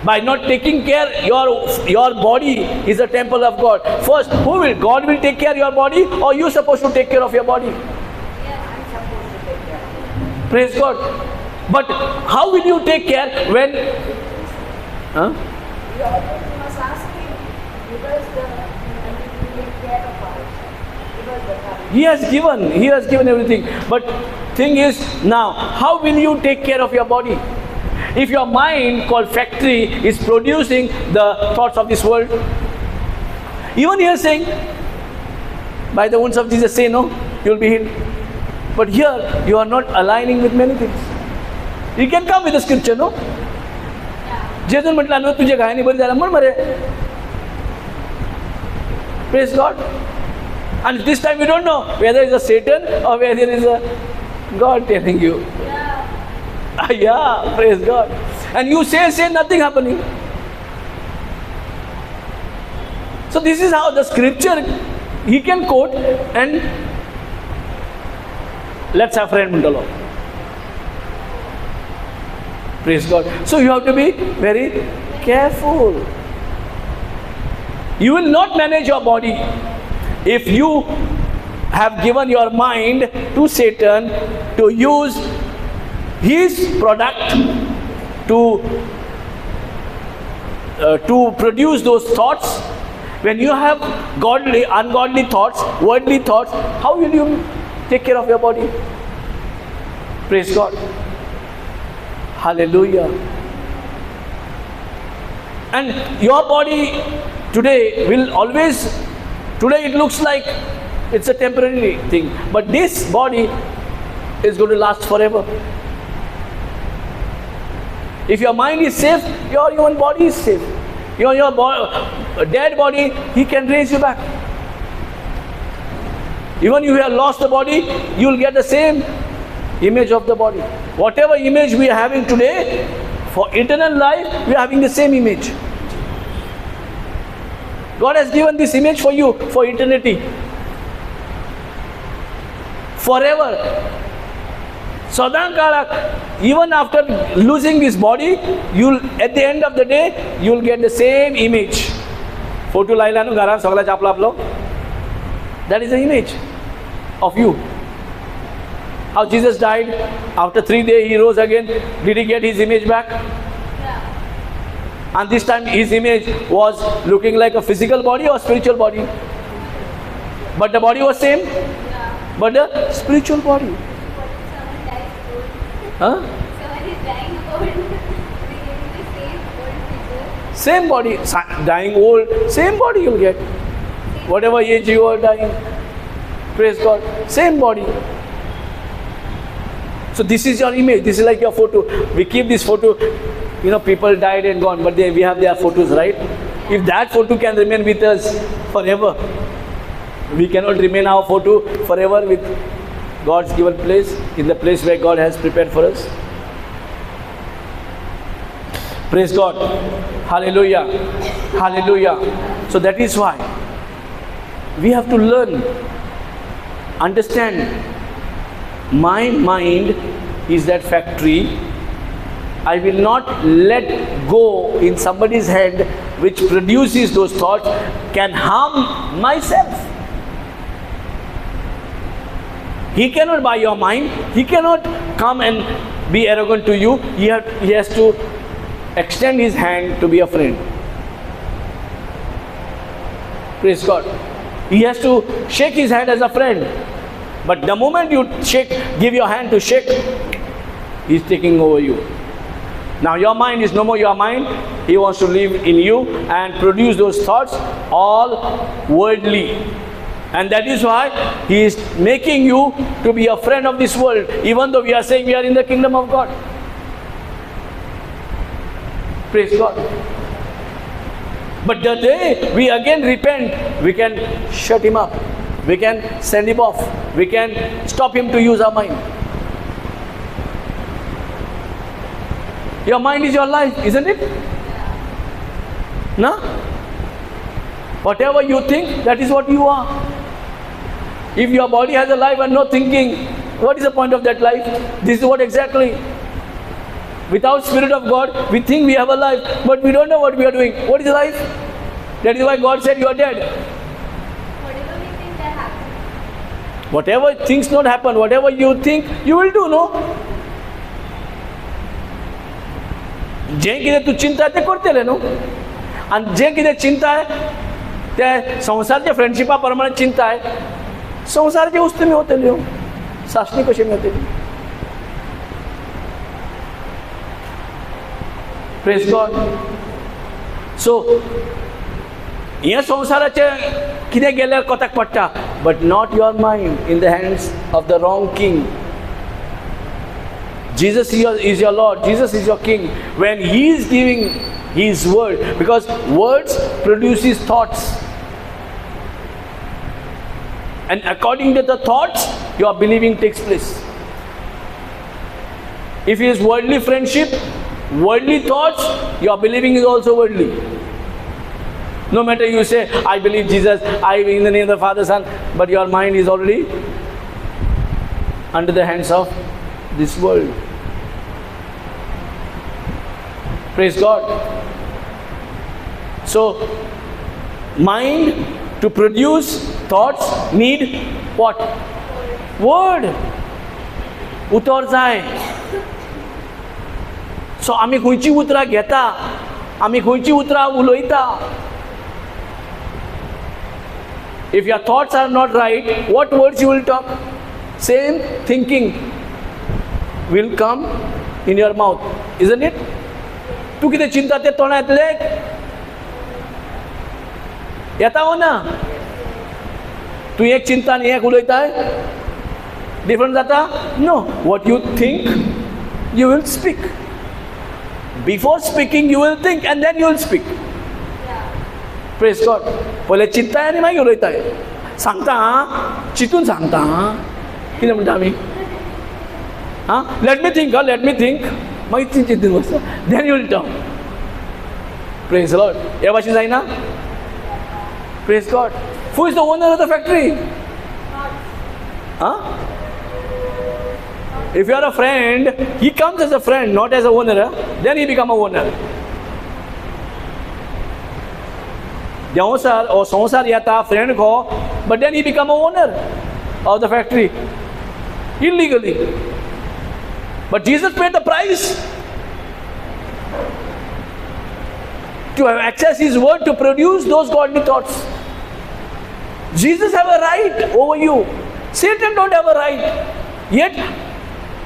By not taking care, your body is a temple of God. First, who will? God will take care of your body, or you supposed to take care of your body? I'm supposed to take care of it. Praise God. But how will you take care when? Huh? We always must ask Him, give us the to take care of ourselves. Give us the courage. He has given everything. But thing is, now, how will you take care of your body? If your mind, called factory, is producing the thoughts of this world, even here saying, by the wounds of Jesus, say no, you will be healed. But here, you are not aligning with many things. You can come with the scripture, no? Jesus म्हटलं ना तुझ्या घायाने बरी झाला म्हण मरे. Praise God. And this time you don't know whether it's a Satan or whether it's a God telling you. Yeah, praise God. And you say nothing happening. So this is how the scripture he can quote and let's have friend Mundalo. Praise God. So you have to be very careful. You will not manage your body if you have given your mind to Satan to use his product to produce those thoughts. When you have godly, ungodly thoughts, worldly thoughts, how will you take care of your body? Praise God. Hallelujah. And your body today will always, today it looks like it's a temporary thing, but this body is going to last forever. If your mind is safe, your human body is safe. Your dead body, he can raise you back. Even if you have lost the body, you will get the same image of the body. Whatever image we are having today, for eternal life, we are having the same image. God has given this image for you for eternity. Forever. Sadankala, even after losing this body, you'll at the end of the day, you'll get the same image. Photo laila no garan sagla chapla aplo. That is the image of you. How Jesus died, after 3 days he rose again. Did he get his image back? And this time his image was looking like a physical body or spiritual body. But the body was same. But the spiritual body. Huh? Same body, dying old, same body you'll get. Whatever age you are dying, praise God, same body. So this is your image, this is like your photo. We keep this photo, you know, people died and gone, but we have their photos, right? If that photo can remain with us forever, we cannot remain our photo forever with God's given place, in the place where God has prepared for us. Praise God. Hallelujah. Hallelujah. So that is why we have to learn Understand, my mind is that factory. I will not let go in somebody's head which produces those thoughts can harm myself. He cannot buy your mind. He cannot come and be arrogant to you. He has to extend his hand to be a friend. Praise God. He has to shake his hand as a friend. But the moment you give your hand to shake, he's taking over you. Now your mind is no more your mind. He wants to live in you and produce those thoughts, all worldly. And that is why he is making you to be a friend of this world, even though we are saying we are in the kingdom of God. Praise God. But the day we again repent, we can shut him up. We can send him off. We can stop him to use our mind. Your mind is your life, isn't it? No? Whatever you think, that is what you are. If your body has a life and no thinking, what is the point of that life? This is what exactly. Without Spirit of God, we think we have a life, but we don't know what we are doing. What is life? That is why God said you are dead. Whatever we think that happens. Whatever things not happen, whatever you think, you will do, no? जे कितें तूं चिंता तें करतलें न्हू आनी जे कितें चिंता ते संवसाराच्या फ्रेंडशिपा प्रमाणे चिंता संवसाराचे वस्तू मेळटल्यो सासणी कशी मेळटली प्रेज गॉड सो हे संवसाराचे कितें गेल्यार कोताक पडटा but not your mind in the hands of the wrong king Jesus is your Lord. Jesus is your King. When He is giving His word, because words produces thoughts, and according to the thoughts, your believing takes place. If it is worldly friendship, worldly thoughts, your believing is also worldly. No matter you say, I believe Jesus, I in the name of the Father, Son, but your mind is already under the hands of this world. Praise God. So, mind to produce thoughts need what? Word. उतर जाय. So, आमी खंयची उतरां घेता, आमी खंयची उतरां उलयता. If your thoughts are not right, what words you will talk? Same thinking will come in your mouth, isn't it? तू कितें चिंता तें तोंडां येतले येता हो ना तू एक चिंता आनी एक उलयताय डिफरंट जाता know what you think you will speak before speaking you will think and then you will speak praise God पयले चिंताय आनी मागीर उलयताय सांगता चिंतून सांगता कितें म्हणटा आमी लेट मी थिंक मागीर चिंतून बसता then you will talk praise lord हे भाशेन जायना praise God who is the owner of the factory if you are a friend he comes as a friend not as an owner then he become a owner देंवसार ओ संवसार येता friend go but then he become a owner of the factory illegally. But Jesus paid the price to have access His word to produce those godly thoughts. Jesus have a right over you. Satan don't have a right. Yet,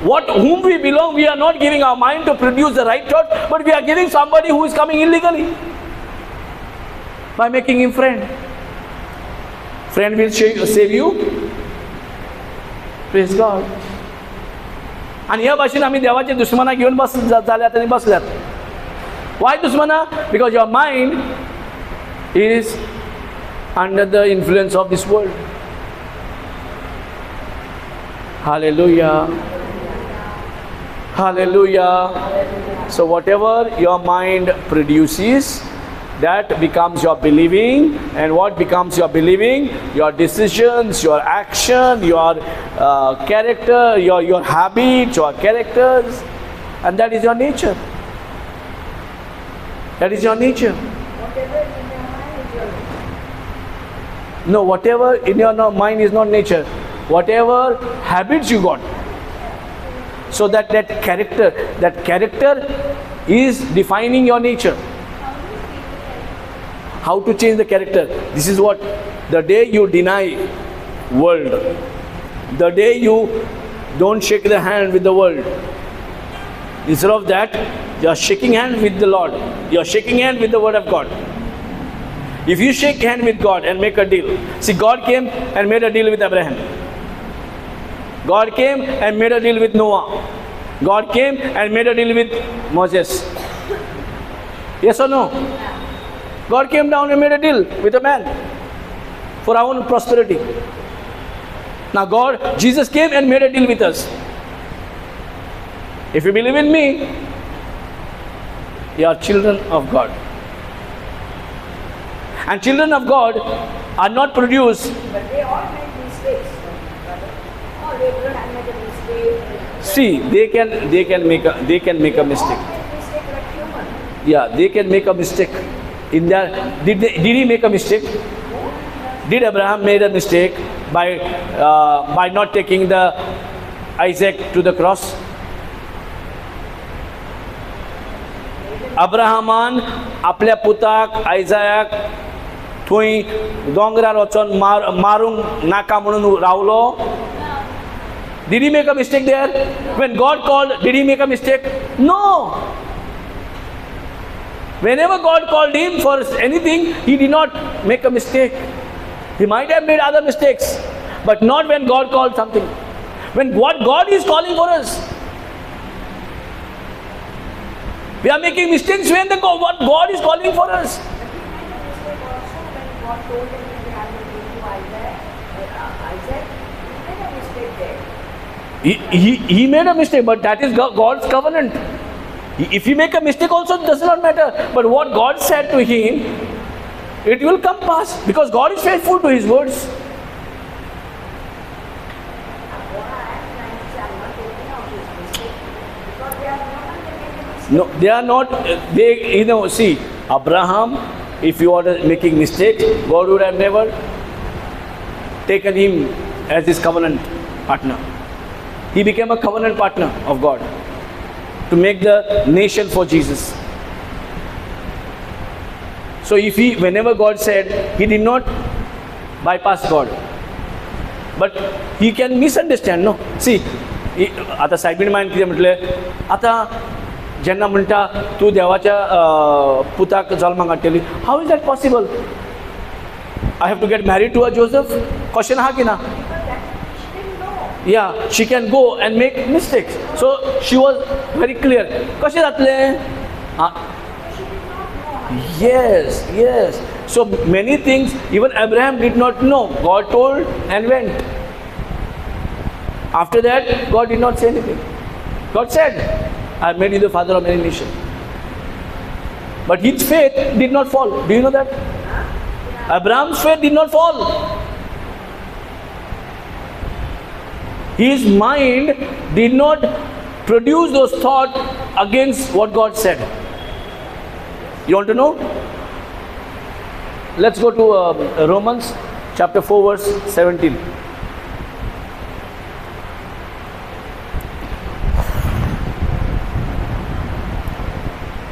whom we belong, we are not giving our mind to produce the right thought, but we are giving somebody who is coming illegally by making him friend. Friend will save you. Praise God. आणि ह्या भाशेन आमी देवाचे दुश्मनां घेवन जाल्यात आनी बसल्यात. Why दुश्मनां? Because your mind is under the influence of this world. Hallelujah. Hallelujah. So whatever your mind produces, that becomes your believing. And what becomes your believing? Your decisions, your action, your character, your habits, your characters. And that is your nature. That is your nature. Whatever is in your mind is your nature. No, whatever in your mind is not nature. Whatever habits you got. So that character is defining your nature. How to change the character? This is what, the day you deny world, the day you don't shake the hand with the world, instead of that, you are shaking hand with the Lord. You are shaking hand with the Word of God. If you shake hand with God and make a deal, see, God came and made a deal with Abraham. God came and made a deal with Noah. God came and made a deal with Moses. Yes or no? God came down and made a deal with a man for our own prosperity. Now Jesus came and made a deal with us. If you believe in me, you are children of God. And children of God are not produced. But they all make mistakes, brother. All Abraham made a mistake. See, they can make a mistake. All make mistake like human. Yeah, they can make a mistake. In their, did he make a mistake? Did Abraham made a mistake by not taking the Isaac to the cross? अब्राहमान आपल्या पुताक आयजाक थंय दोंगरार वचोन मारूंक नाका म्हणून रावलो. Did he make a mistake there? When God called, did he make a mistake? No. Whenever God called him for anything, he did not make a mistake. He might have made other mistakes, but not when God called something. When what God is calling for us, we are making mistakes when what God is calling for us. But he made a mistake also when God told him that he had to give to Isaac. He made a mistake there. He made a mistake, but that is God's covenant. If you make a mistake also, it does not matter. But what God said to him, it will come pass, because God is faithful to his words. What I am trying to say, I'm not taking out his mistake. Because they are not making a mistake. No, they are not. See, Abraham, if you are making mistakes, God would have never taken him as his covenant partner. He became a covenant partner of God to make the nation for Jesus. So whenever God said, he did not bypass God. But he can misunderstand, no? See, आता सायबीन मायन कितें म्हटलें, आता जेन्ना म्हणटा तूं देवाच्या पुताक जल्माक हाडटली, how is that possible? I have to get married to a Joseph? Question आहा की ना? Yeah, she can go and make mistakes. So she was very clear. कशें जातलें? Yes. So many things even Abraham did not know. God told and went. After that, God did not say anything. God said, I have made you the father of many nations. But his faith did not fall. Do you know that? Abraham's faith did not fall. His mind did not produce those thoughts against what God said. You want to know? Let's go to Romans chapter 4 verse 17.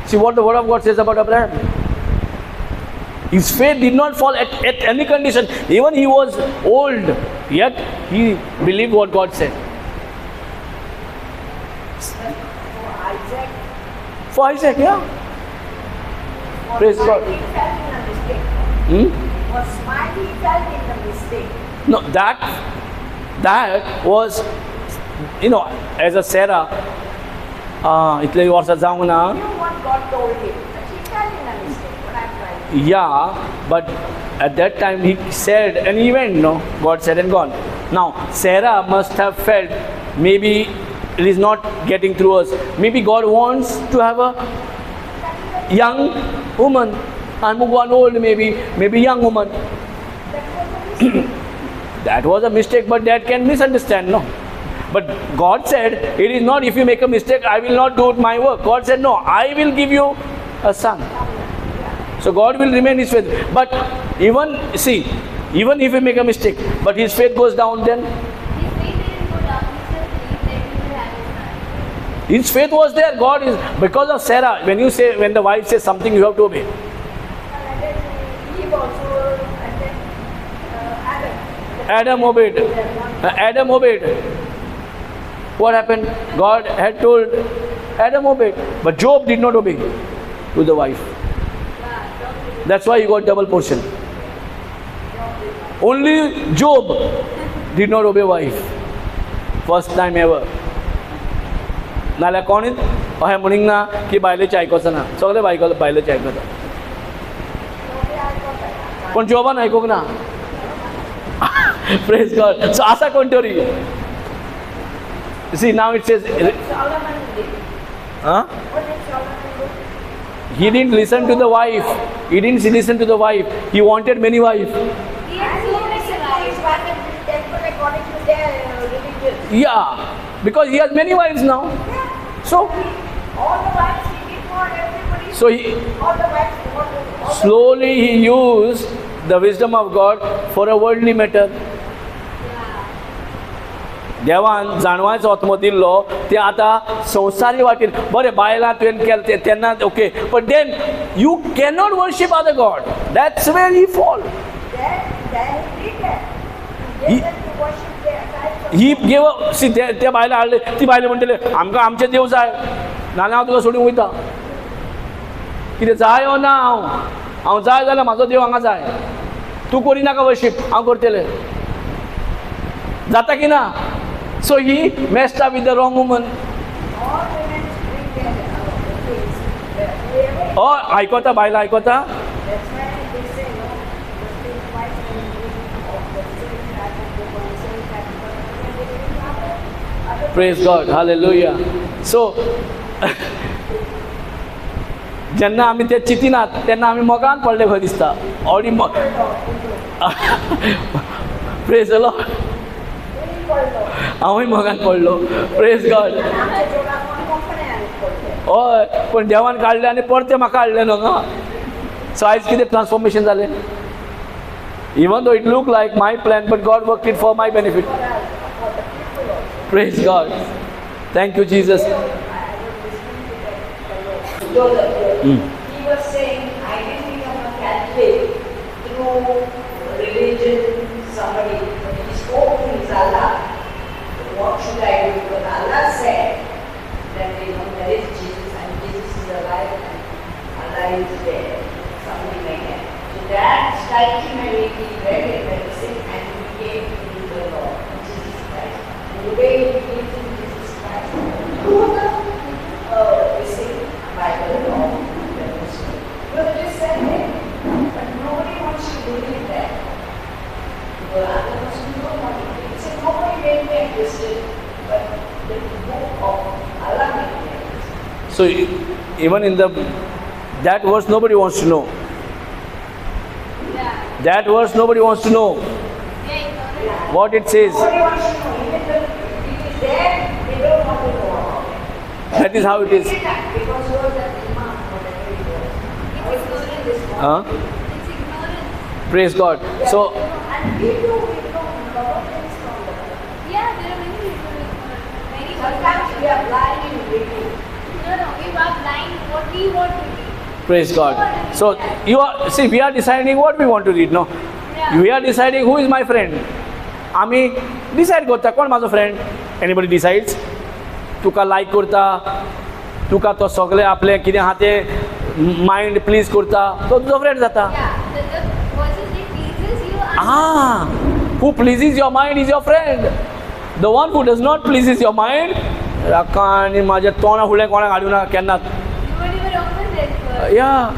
See what the word of God says about Abraham. His faith did not fall at any condition. Even he was old, yet he believed what God said. For Isaac, yeah. Praise God. He felt in a mistake. Was smart, he felt in the mistake. No, that was, as a Sarah, इतले वर्षां जावंक ना. He knew what God told him, but he felt in a mistake. What I'm trying to Yeah, but at that time he said and he went, no? God said and gone. Now, Sarah must have felt maybe it is not getting through us. Maybe God wants to have a young woman. and one old, maybe young woman. That was a mistake, but that can misunderstand, no? But God said, it is not if you make a mistake, I will not do my work. God said, no, I will give you a son. So God will remain his faith. But even if you make a mistake, but his faith goes down, then his faith was there. God is, because of Sarah, when the wife says something, you have to obey. And then Eve also, and then Adam. Adam obeyed. What happened? God had told Adam obeyed, but Job did not obey to the wife. That's why he got double portion. Only Job did not obey wife. First time ever. नाल्या कोणी अशें म्हणींक ना की बायलेचें आयकोचा ना, सगळे बायलेचें आयकता, पण जॉबान आयकोंक ना. Praise God. So asa kontori. See, now it says, Solomon did. huh? What did Solomon do? He didn't listen to the wife. He didn't listen to the wife. He wanted many wives. And he listened to his wife and built temple according to their religion. Yeah, because he has many wives now. Yeah. So, All the wives he did for everybody. so All the wives for all slowly he used the wisdom of God for a worldly matter. देवान जाणवायचो आत्मो दिल्लो ते आतां संवसारी वाटेन बरें बायलां तुवें केलें तेन्ना okay, but then you cannot worship other god. That's where he fall. Then he did that. He- He get them to worship their types of he gave see त्या बायला हाडले, ती बायले म्हणटले आमकां आमचे देव जाय, नाल्यार हांव तुका सोडून वयता. कितें जाय ओ ना, हांव जाय जाल्यार म्हाजो देव हांगा जाय, तूं करिनाका वर्शीप, हांव करतलें. जाता की ना? सो ही messed up with the wrong woman. all women bring their things. Whoever. Oh, आयकोता बायला आयकोता. That's why they say, no, the same wife and of the same type of woman, same type of woman, and they bring other Praise God, hallelujah. So जेन्ना आमी ते चिंतिनात तेन्ना आमी मोगान पडले खंय दिसता. Audi praise the Lord. हांवूय मोगान पडलो. Praise God. आमच्या जोडाक कोणी कंपनी आनी पडले. हय, पण देवान काडले आनी परते म्हाका हाडले न्हू. सो आयज कितें ट्रान्सफॉर्मेशन जालें. Even though it look like my plan, but God work it for my benefit. Praise God. Thank you, Jesus. He was saying, I didn't become a Catholic through religion, somebody. He spoke to his Allah. What should I do? Because Allah said that there is Jesus and Jesus is alive and Allah is dead. Something like that. So that strike him and he read it and he said, and he came to the Lord, Jesus Christ. And the way he came to Jesus Christ, we say, Bible law. But just said it, but nobody wants to believe that. Well, Allah wants to know what it is. So nobody made me a Christian, but the book of Allah made me a Christian. So even in that verse nobody wants to know. That verse nobody wants to know what it says. Nobody wants to know. Even though it is there, they don't want to know about it. That is how it is. Because he was the Imam, whatever he was. I was listening to this one. Huh? It's ignorance. Praise God. So And we do know lot of things from the Bible. Yeah, there are many people ignorant. Many Sometimes we are blind in reading. No, we are blind what we want to read. praise God. So we are deciding what we want to read, no? Yeah. We are deciding who is my friend. आमी decide करता कोण म्हाजो friend. Anybody डिसायड्स. तुका लायक करता, तुका तो सगळे आपले कितें आहा तें मायंड प्लीज करता, तो तुजो फ्रेंड जाता. Yeah, the verses that pleases you are Who pleases your mind is your friend. The one who does not pleases your mind, राका आनी म्हाज्या तोंडा फुडें कोणाक हाडूं ना केन्नाच. you won't even open that verse. Yeah,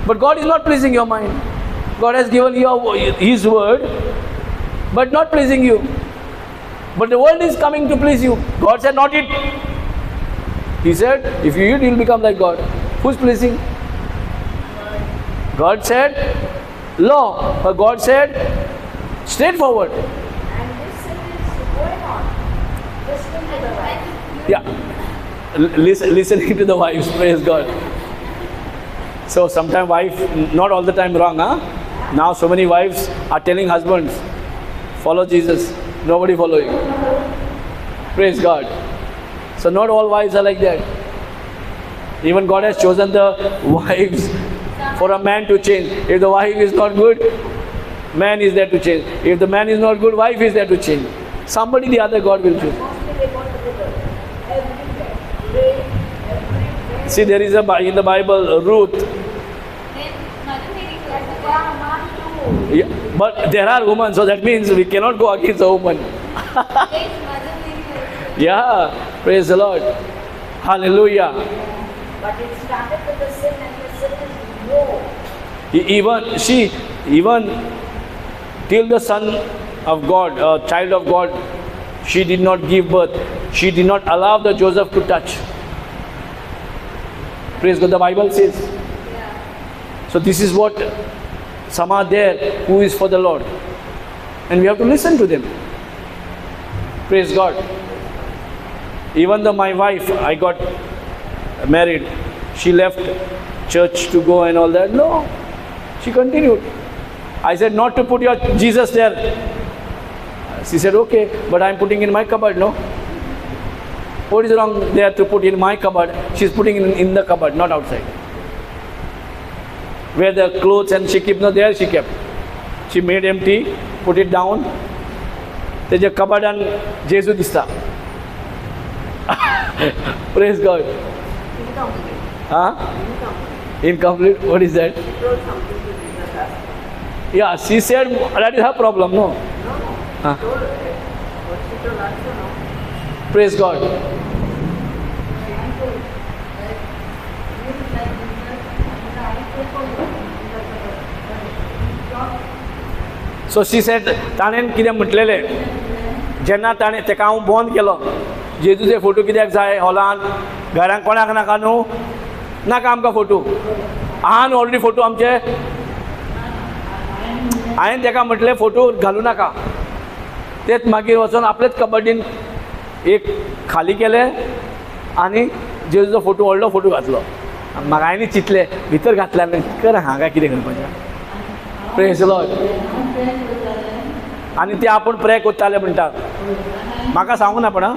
but God is not pleasing your mind. God has given you His word, but not pleasing you. But the world is coming to please you. God said, not eat. He said, if you eat, you'll become like God. Who's pleasing? God said law, but God said straightforward. And this sin is going on. Listening to the wife. Yeah, listening to the wives, praise God. So sometimes wife, not all the time wrong, huh? Now so many wives are telling husbands, follow Jesus. Nobody follow you. Praise God. So not all wives are like that. Even God has chosen the wives for a man to change. If the wife is not good, man is there to change. If the man is not good, wife is there to change. Somebody the other God will choose. Mostly they go together. Everywhere. Pray, everywhere. See, there is in the Bible, Ruth. Then Mother Mary was the Yeah, man too. Yeah, but there are women, so that means we cannot go against a woman. Yes, Mother Mary also. Yeah, praise the Lord. Hallelujah. But it started with the sin, and the sin is more. Even till the son of God, child of God, she did not give birth. She did not allow the Joseph to touch. Praise God, the Bible says. So this is what some are there who is for the Lord. And we have to listen to them. Praise God. Even though my wife, I got married, she left church to go and all that. No, she continued. I said not to put your Jesus there. She said okay, but I'm putting in my cupboard, no? What is wrong there to put in my cupboard? She's putting in the cupboard, not outside. Where the clothes and she kept, no, there she kept. She made empty, put it down. There's a cupboard and Jesus dista. Praise God. Incomplete. Huh? Incomplete. Incomplete? What is that? Told something to Jesus as Yeah, she said that is her problem, no? no. Huh? Told what she told also no. Praise God. So she said, ताणें कितें म्हटलेलें जेन्ना ताणें तेका हांव बंद केलो जेजूचे photo कित्याक जाय हॉलान घरांत कोणाक नाका न्हू नाका आमकां फोटो आहा न्हू ऑलरेडी फोटो आमचे हांवें तेका म्हटलें फोटो घालूं नाका तेच मागीर वचून आपलेच कबड्डीन एक खाली केलें आनी जेजूचो फोटो व्हडलो फोटो घातलो म्हाका हांवें चिंतलें भितर घातल्या कर हांगा कितें करपाचें प्रेज लॉर्ड आनी ते आपूण प्रे कोत्ताले म्हणटा म्हाका सांगूं ना पण आं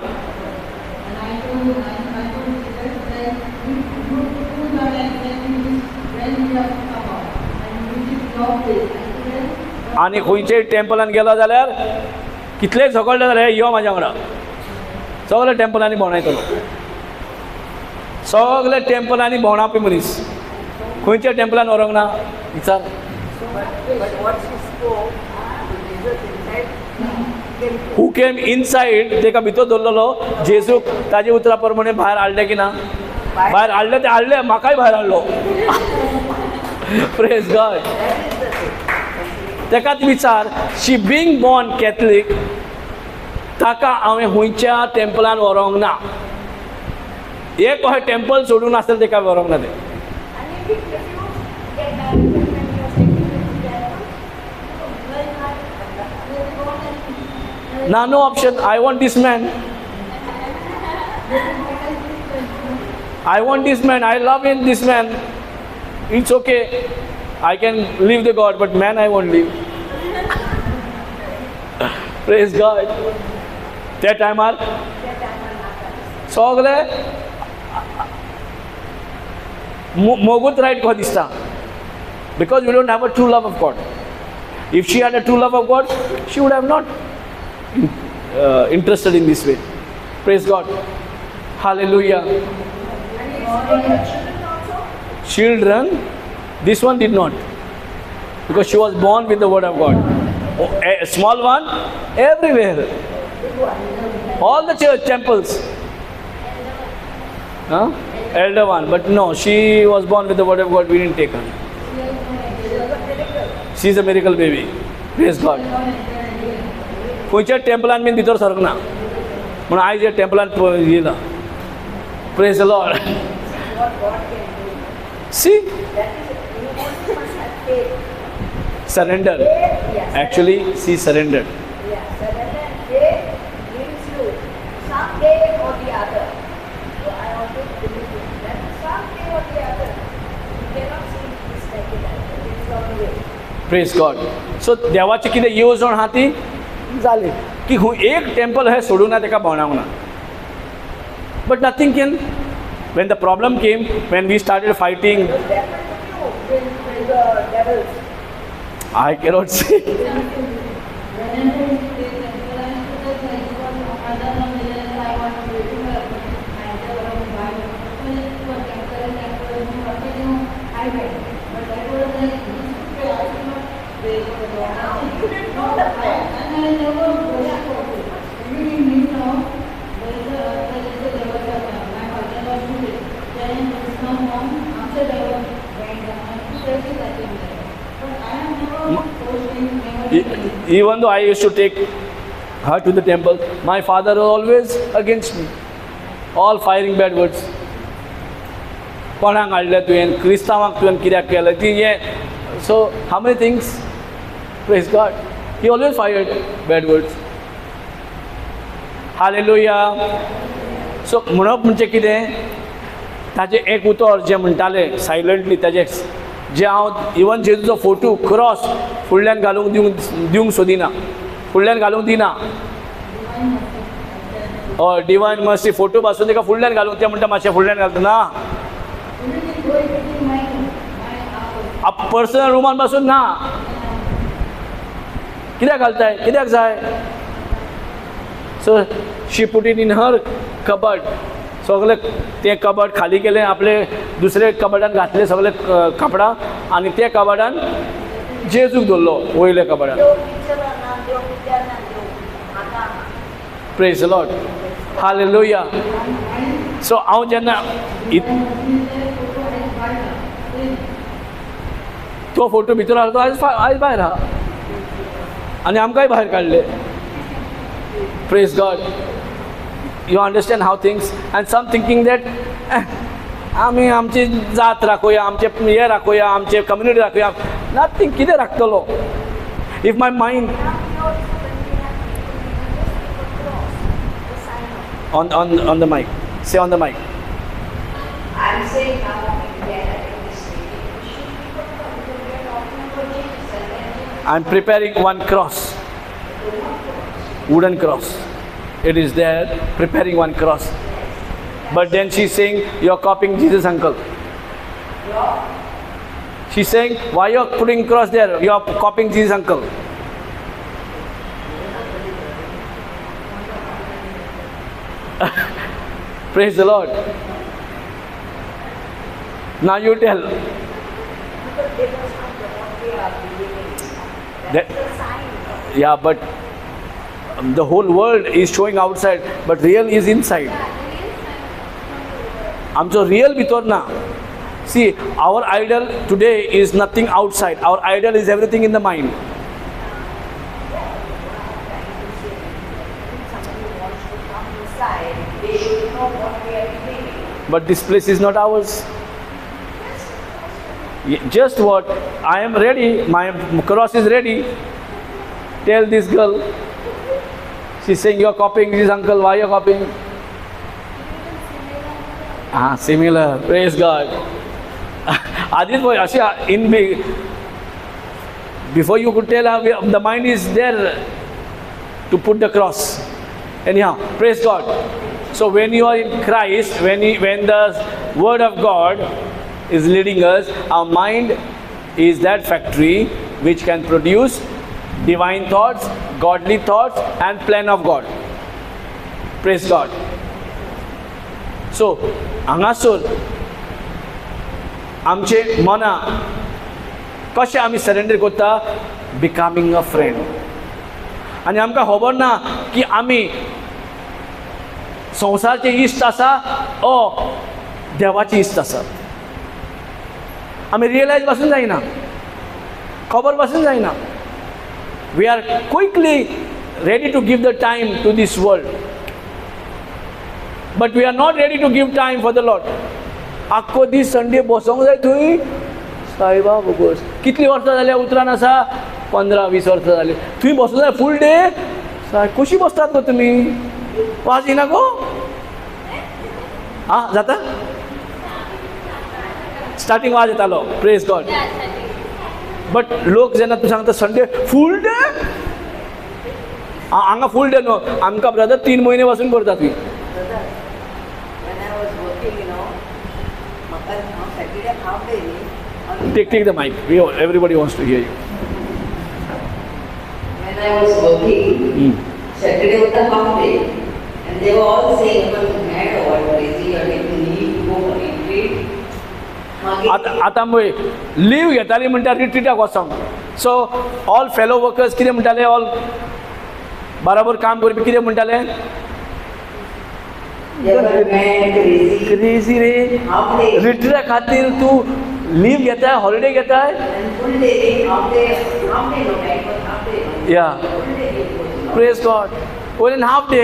आनी खंयच्याय टेंपलान गेलो जाल्यार कितलेय झगडले जाल्यार यो म्हाज्या वांगडा सगळे टेंपलांनी भोंवडायतलो सगळे टेंपलांनी भोंवडावपी मनीस खंयच्या टेंपलान व्हरोंक ना विचार But what she spoke, Jesus inside came to who came inside तेका भितर दवरलेलो जेजूक ताजे उतरा प्रमाणे भायर हाडले की ना भायर हाडले ते हाडले म्हाकाय भायर हाडलो प्रेज गॉड तेकाच विचार शी बींग बॉर्न कॅथलीक ताका हांवें खंयच्या टेंपलान व्हरोंक ना एक अशें टेंपल सोडून आसलें तेका व्हरोंक ना तें And if you get married when you are taking it together, very hard. Very important. ना no option I want this man I want this man, I love in this man. It's okay. I can leave the God, but man I won't leave. Praise God. That time are सगळे मोगूत riot कहो दिसता because we don't have a true love of God. If she had a true love of God, she would have not interested in this way. Praise God. Hallelujah. Children, this one did not, because she was born with the word of God. A small one, everywhere. All the church temples. Huh? Elder one, but no, she was born with the word of God. We didn't take her. She's a miracle baby. Praise God. खंयच्या टेंपलान been भितर सरक ना म्हण आयज ह्या टेंपलान येयला praise the Lord see faith. Surrender. Faith, yes. Actually, she surrendered. Yeah, surrender and faith brings you someday or the other. So I always believe in that someday or the other. You cannot see this like that. It's on the way. Praise God. So देवाचे कितें येवजण आहा ती जाली की एक temple हे सोडून ना ताका भोंवडावंक ना. But nothing can when the problem came when we started fighting What happened to you when the devils? I cannot say. You didn't know the plan. Even though I used to take her to the temple, my father was always against me. All firing bad words. कोणाक हाडलें तुवें, क्रिस्तांवाक तुवें कित्याक केलें ती हें. So how many things? Praise God. He always fired bad words. Hallelujah. So म्हणप म्हणजे कितें, ताजें एक उतर जें म्हणटाले सायलंटली ताजें जे हांव इवन जेजूचो फोटो क्रॉस फुडल्यान घालूंक दिवंक सोदिना, फुडल्यान घालूंक दिना. हय, डिवायन मर्सी फोटो पासून ताका फुडल्यान घालूंक, ते म्हणटा मातशें फुडल्यान घालता ना. पर्सनल रुमान पासून ना. कित्याक घालताय, कित्याक जाय. So she put it in her cupboard. सगळे ते कबर्ड खाली केलें, आपले दुसरे कबर्डान घातले सगळे कपडा, आनी ते कबर्डान जेजूक दवरलो वयले कबर्डान. Praise the lord. Hallelujah. So हांव जेन्ना तो फोटो भितर आसा तो आयज भायर आहा आनी आमकांय भायर काडले. Praise God. You understand how things, and some thinking that आमी आमची जात राखोया, आमचे हे राखोया, आमचे कम्युनिटी राखोया. नथिंग. कितें राखतलो? If my mind on the mic, say on the mic. I'm saying now we are in this meeting. We should be because we are talking about Jesus and then I'm preparing one cross, wooden cross. It is there, preparing one cross. But then she's saying, you're copying Jesus, uncle. She's saying, why you're putting cross there? You're copying Jesus, uncle. Praise the Lord. Now you tell. That, yeah, but the whole world is showing outside, but real is inside. आमचो real भितर ना. See, our idol today is nothing outside. Our idol is everything in the mind. they should know what we are believing. But this place is not ours. Just what? I am ready. My cross is ready. Tell this girl. She's saying you are copying this, uncle. Why you are copying? Similar. Praise God. Adit boy, in big. Before you could tell her, the mind is there to put the cross. Anyhow, praise God. So when you are in Christ, when the Word of God is leading us, our mind is that factory which can produce divine thoughts, godly thoughts, and plan of God. Praise God. So, हांगासर आमचे मना कशें आमी surrender करता, becoming a friend. आनी आमकां खबर ना की आमी संवसारचे इश्ट आसा ओ देवाचे इश्ट आसा. आमी रियलायज पासून जायना, खबर पासून जायना. We are quickly ready to give the time to this world, but we are not ready to give time for the Lord. आख्खो दीस संडे बसोंक जाय थंय साईबाबा बस. कितली वर्सां जाल्या उतरान आसा 15-20 वर्सां जाली तुमी बसो जाल्यार फूल डे कशी बसतात गो तुमी वाज येना गो आं जाता स्टार्टींग वाज येतालो प्रेज गॉड बट लोक जेन्ना तूं सांगता संडे फूल डे हांगा फूल डे न्हू आमकां ब्रदर 3 म्हयने पासून करता तुमी Brother, when I was working, म्हाका Saturday half day न्ही. take the mic everybody wants to hear you When I was working, Saturday was the half day, and they were all saying, "You are mad or what, crazy? You are taking leave to go for retreat." आतां पळय leave घेताली म्हणटा रिट्रिटाक वचोंक so all fellow workers कितें म्हणटाले all बराबर काम करपी कितें म्हणटाले They were mad, crazy. Crazy रे Half day. रिट्रिटा खातीर तूं लीव घेताय हॉलिडे घेताय And full day, half day no time for half day. या Full day it was. Praise God on in half day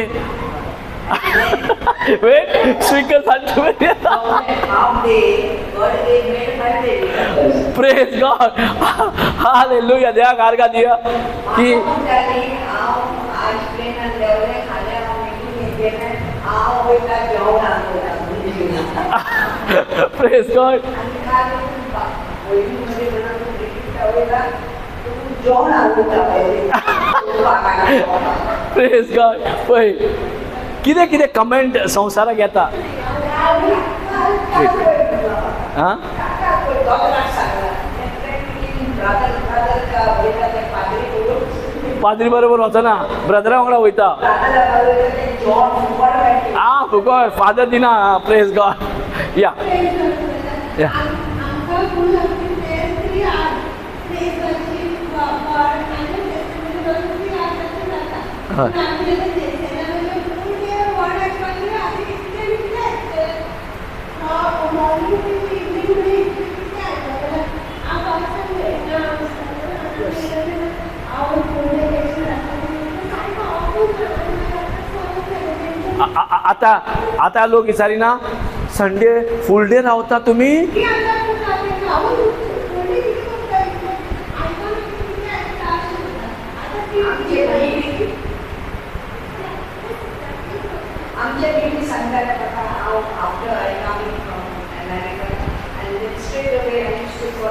wait speaker सांगतो Half day, God gave made 5 days. Praise God hallelujah देवाक आर्गा दिया की आज plane आणि देवले खाल्या meeting घेतले हांव वयता जेवण प्रेज गॉड आणि काय वयली मध्ये म्हणून रिपीट वयता तू जेवण आणता प्रेज गॉड पळय कितें कितें कमेंट संवसाराक येता आं पाद्री बरोबर वचना ब्रदरा वांगडा वयता फुकट फादर दिना प्रेज गॉड या या आता आता लोक विचारिना संडे फूल डे रावता तुम्ही आमच्या टीम सांगतात after I come from America and then straight away I used to go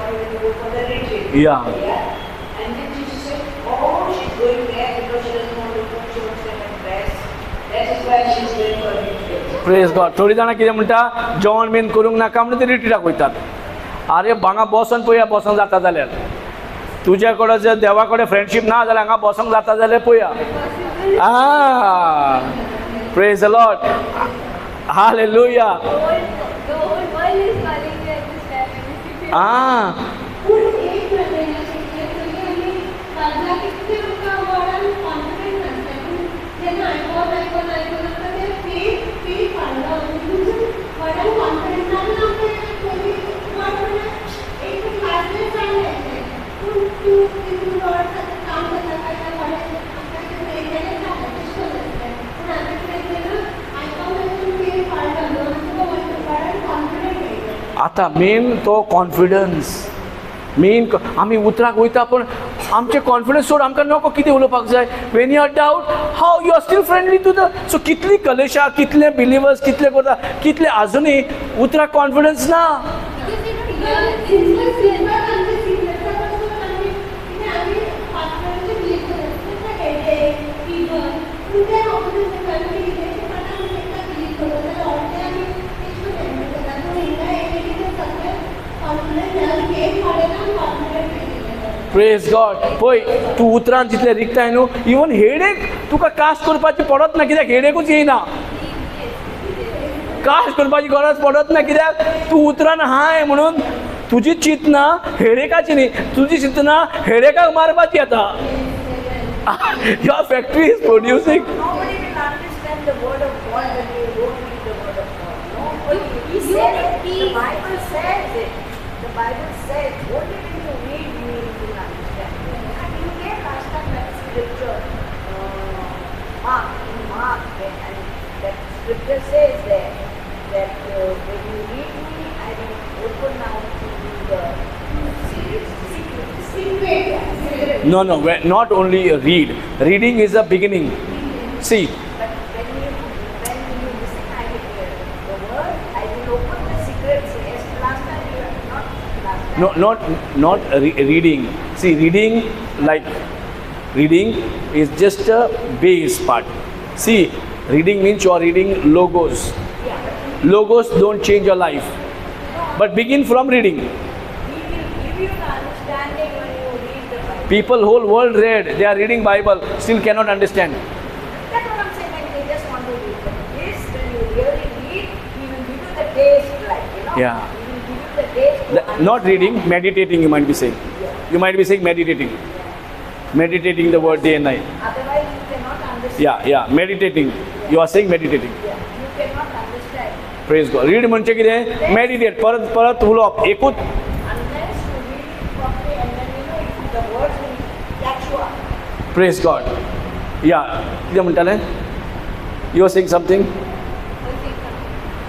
for the retreat. Yeah. And then she said, oh, she's going there because she doesn't want to cook, she wants to have rest. That is why she's going for retreat. Praise God थोडी जाणां कितें म्हणटा जेवण been करूंक नाका म्हणून ते रिट्रिटाक वयतात आरे हांगा बसोन पळया बसोंक जाता जाल्यार तुजे कडेन जर देवा कडेन फ्रेंडशीप ना जाल्यार हांगा बसोंक जाता जाल्यार पळया praise the lord hallelujah The whole world is calling me at this time. आता मेन तो कॉन्फिडन्स मेन आमी उतराक वयता पण आमचे कॉन्फिडन्स सोड आमकां नको कितें उलोवपाक जाय when you are doubt how you are still friendly to the so कितली कलेशा कितले बिलिवर्स कितले करता कितले आजुनूय उतराक कॉन्फिडन्स ना प्रेज गॉड पळय तूं उतरान जितलें रिकताय न्हू इवन हेडेक तुका कास्ट करपाची पडत ना कित्याक हेडेकूच येयना कास्ट करपाची गरज पडत ना कित्याक तूं उतरान हाय म्हणून तुजी चिंत ना हेडेकाची न्ही तुजी चिंत ना हेडेकाक मारपाची येता your factory is producing Nobody will understand the word of God when you don't read the word of God. Nobody. He said it. The Bible says it. The Bible says, only when you read, you will understand. And you get last time that scripture, Mark, and that scripture says that when you read me, I will open now to you the secret Secret. No, no, not only read. Reading is the beginning. See, But when you listen, I will hear the word. I will open the secrets. Yes, last time you were not last time. not reading. See, reading is just a base part. See, reading means you are reading logos. Yeah, but Logos don't change your life, but begin from reading. He will give you the understanding when you read the Bible. People whole world read, they are reading Bible, still cannot understand. That's what I'm saying. When they just want to read. But this, when you really read, he will give you the taste, like Yeah. He will give you the taste. to Not understand. reading, meditating you might be saying. You might be saying meditating. Meditating the word day and night. Otherwise, you cannot understand. Yeah, meditating. You are saying meditating. Yeah, you cannot understand Praise God. Read म्हणजे कितें? Meditate. परत उलोवप. एकूच unless you read it properly, and then the words will catch you up. Praise God. Yeah. कितें म्हणटालें? You are saying something?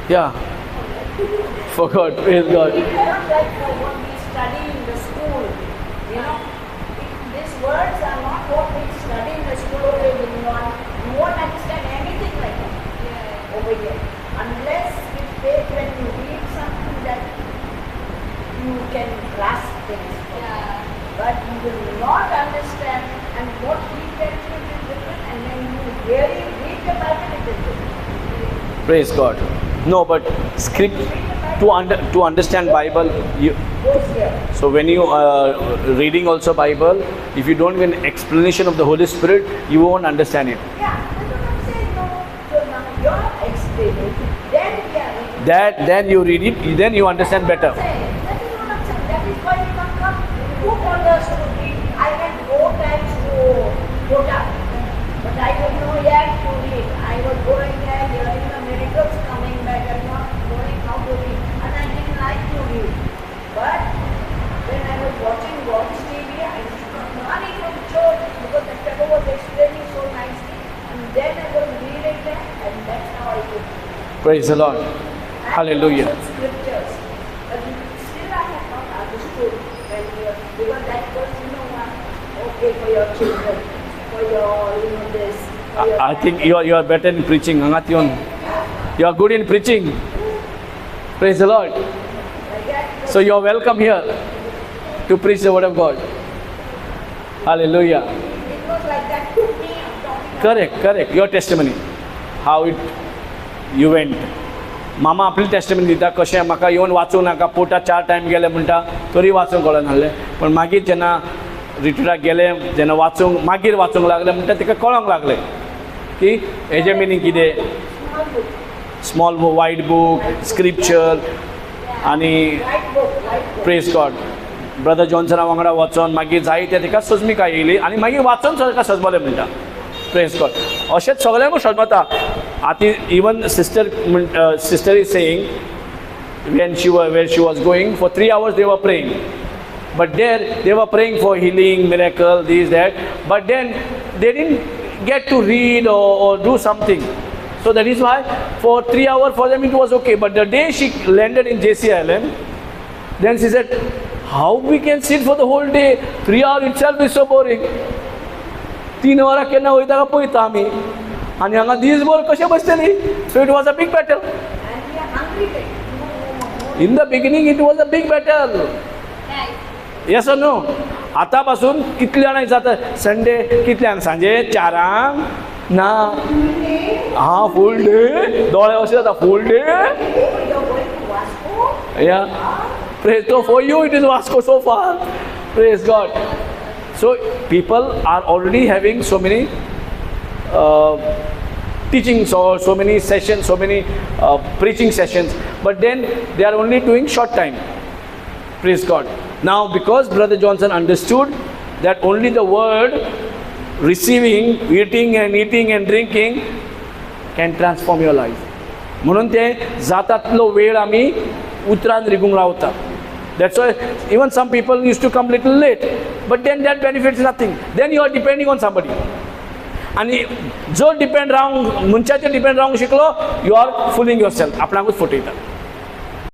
Yeah. Forgot. Praise God. It cannot like what we study in the school. These words are not what we study in the school. You won't understand anything like that over here. Unless with faith, when you read something that you can grasp things. But you will not understand, and what he tells you is different, and when you really read the Bible, it is different. Praise God. No, but script to understand Bible. Goes here. So when you reading also Bible, if you don't get an explanation of the Holy Spirit, you won't understand it. Yeah, that's what I'm saying. No. So now you're explaining, then we are reading. Then you read it, then you understand better. That is what I'm saying. That is why you can come. Who told us to read? I went 4 times to Kota, but I don't know yet to read. I was going there, hearing the miracles, coming back and not knowing how to read. And I didn't like to read. But when I was watching God's TV, I was running from church because the fellow was explaining so nicely. And then I was reading that, and that's how I could read. Praise the Lord. Hallelujah. Scriptures. But still I have not understood when because that was, okay for your children, for your, this. For your I think you are better in preaching. Angatyon. You are good in preaching. Praise the Lord. Like that. So you are welcome here to preach the word of God. Hallelujah. It was like that to me. I'm talking Correct. Your testimony. How you went. मामा आपली testament दिता कशें म्हाका येवन वाचूंक नाका पोटात 4 time गेले म्हणटा तरी वाचूंक कळनासलें पण मागीर जेन्ना रिट्रीटाक गेले जेन्ना मागीर वाचूंक लागले म्हणटा ताका कळोंक लागलें की हेजें मिनींग कितें स्मॉल वायट बूक स्क्रिप्चर आनी white book. Praise god brother जॉन्सना वांगडा वचोन मागीर जायते ताका सजमिकाय येयली आनी मागीर वाचून ताका सजमलें म्हणटा प्रेज गॉड अशेंच सगळ्यांक सजमता आतां even sister is saying when she was going for 3 hours they were praying, but there they were praying for healing, miracle, this, that, but then they didn't get to read or do something. So that is why for 3 hours for them it was okay, but the day she landed in JC Island, then she said, how we can sit for the whole day? 3 hours itself is so boring. 3 hours केन्ना वयता काय पळयता आमी आनी हांगा दिसभर कशें बसतली. So it was a big battle. And we are hungry. In the beginning it was a big battle. Yes or no? आता पासून कितल्यांक जाता संडे कितल्यांक सांजे 4 ना हां फूल डे दोळे अशें जाता full day You're going to Vasco? या praise God for you it is Vasco so far. Praise God. So people are already having so many teachings or so many sessions, so many preaching sessions, but then they are only doing short time. Praise God. Now because Brother Johnson understood that only the word receiving, eating and drinking can transform your life. म्हणून ते जातातलो वेळ आमी उतरान रिगूंक रावता. That's why even some people used to come little late, but then that benefits nothing. Then you are depending on somebody. आणि जो depend रावंक मनशाचेर depend रावंक शिकलो यू आर फुलींग युअर सेल्फ आपणाकूच फटयता.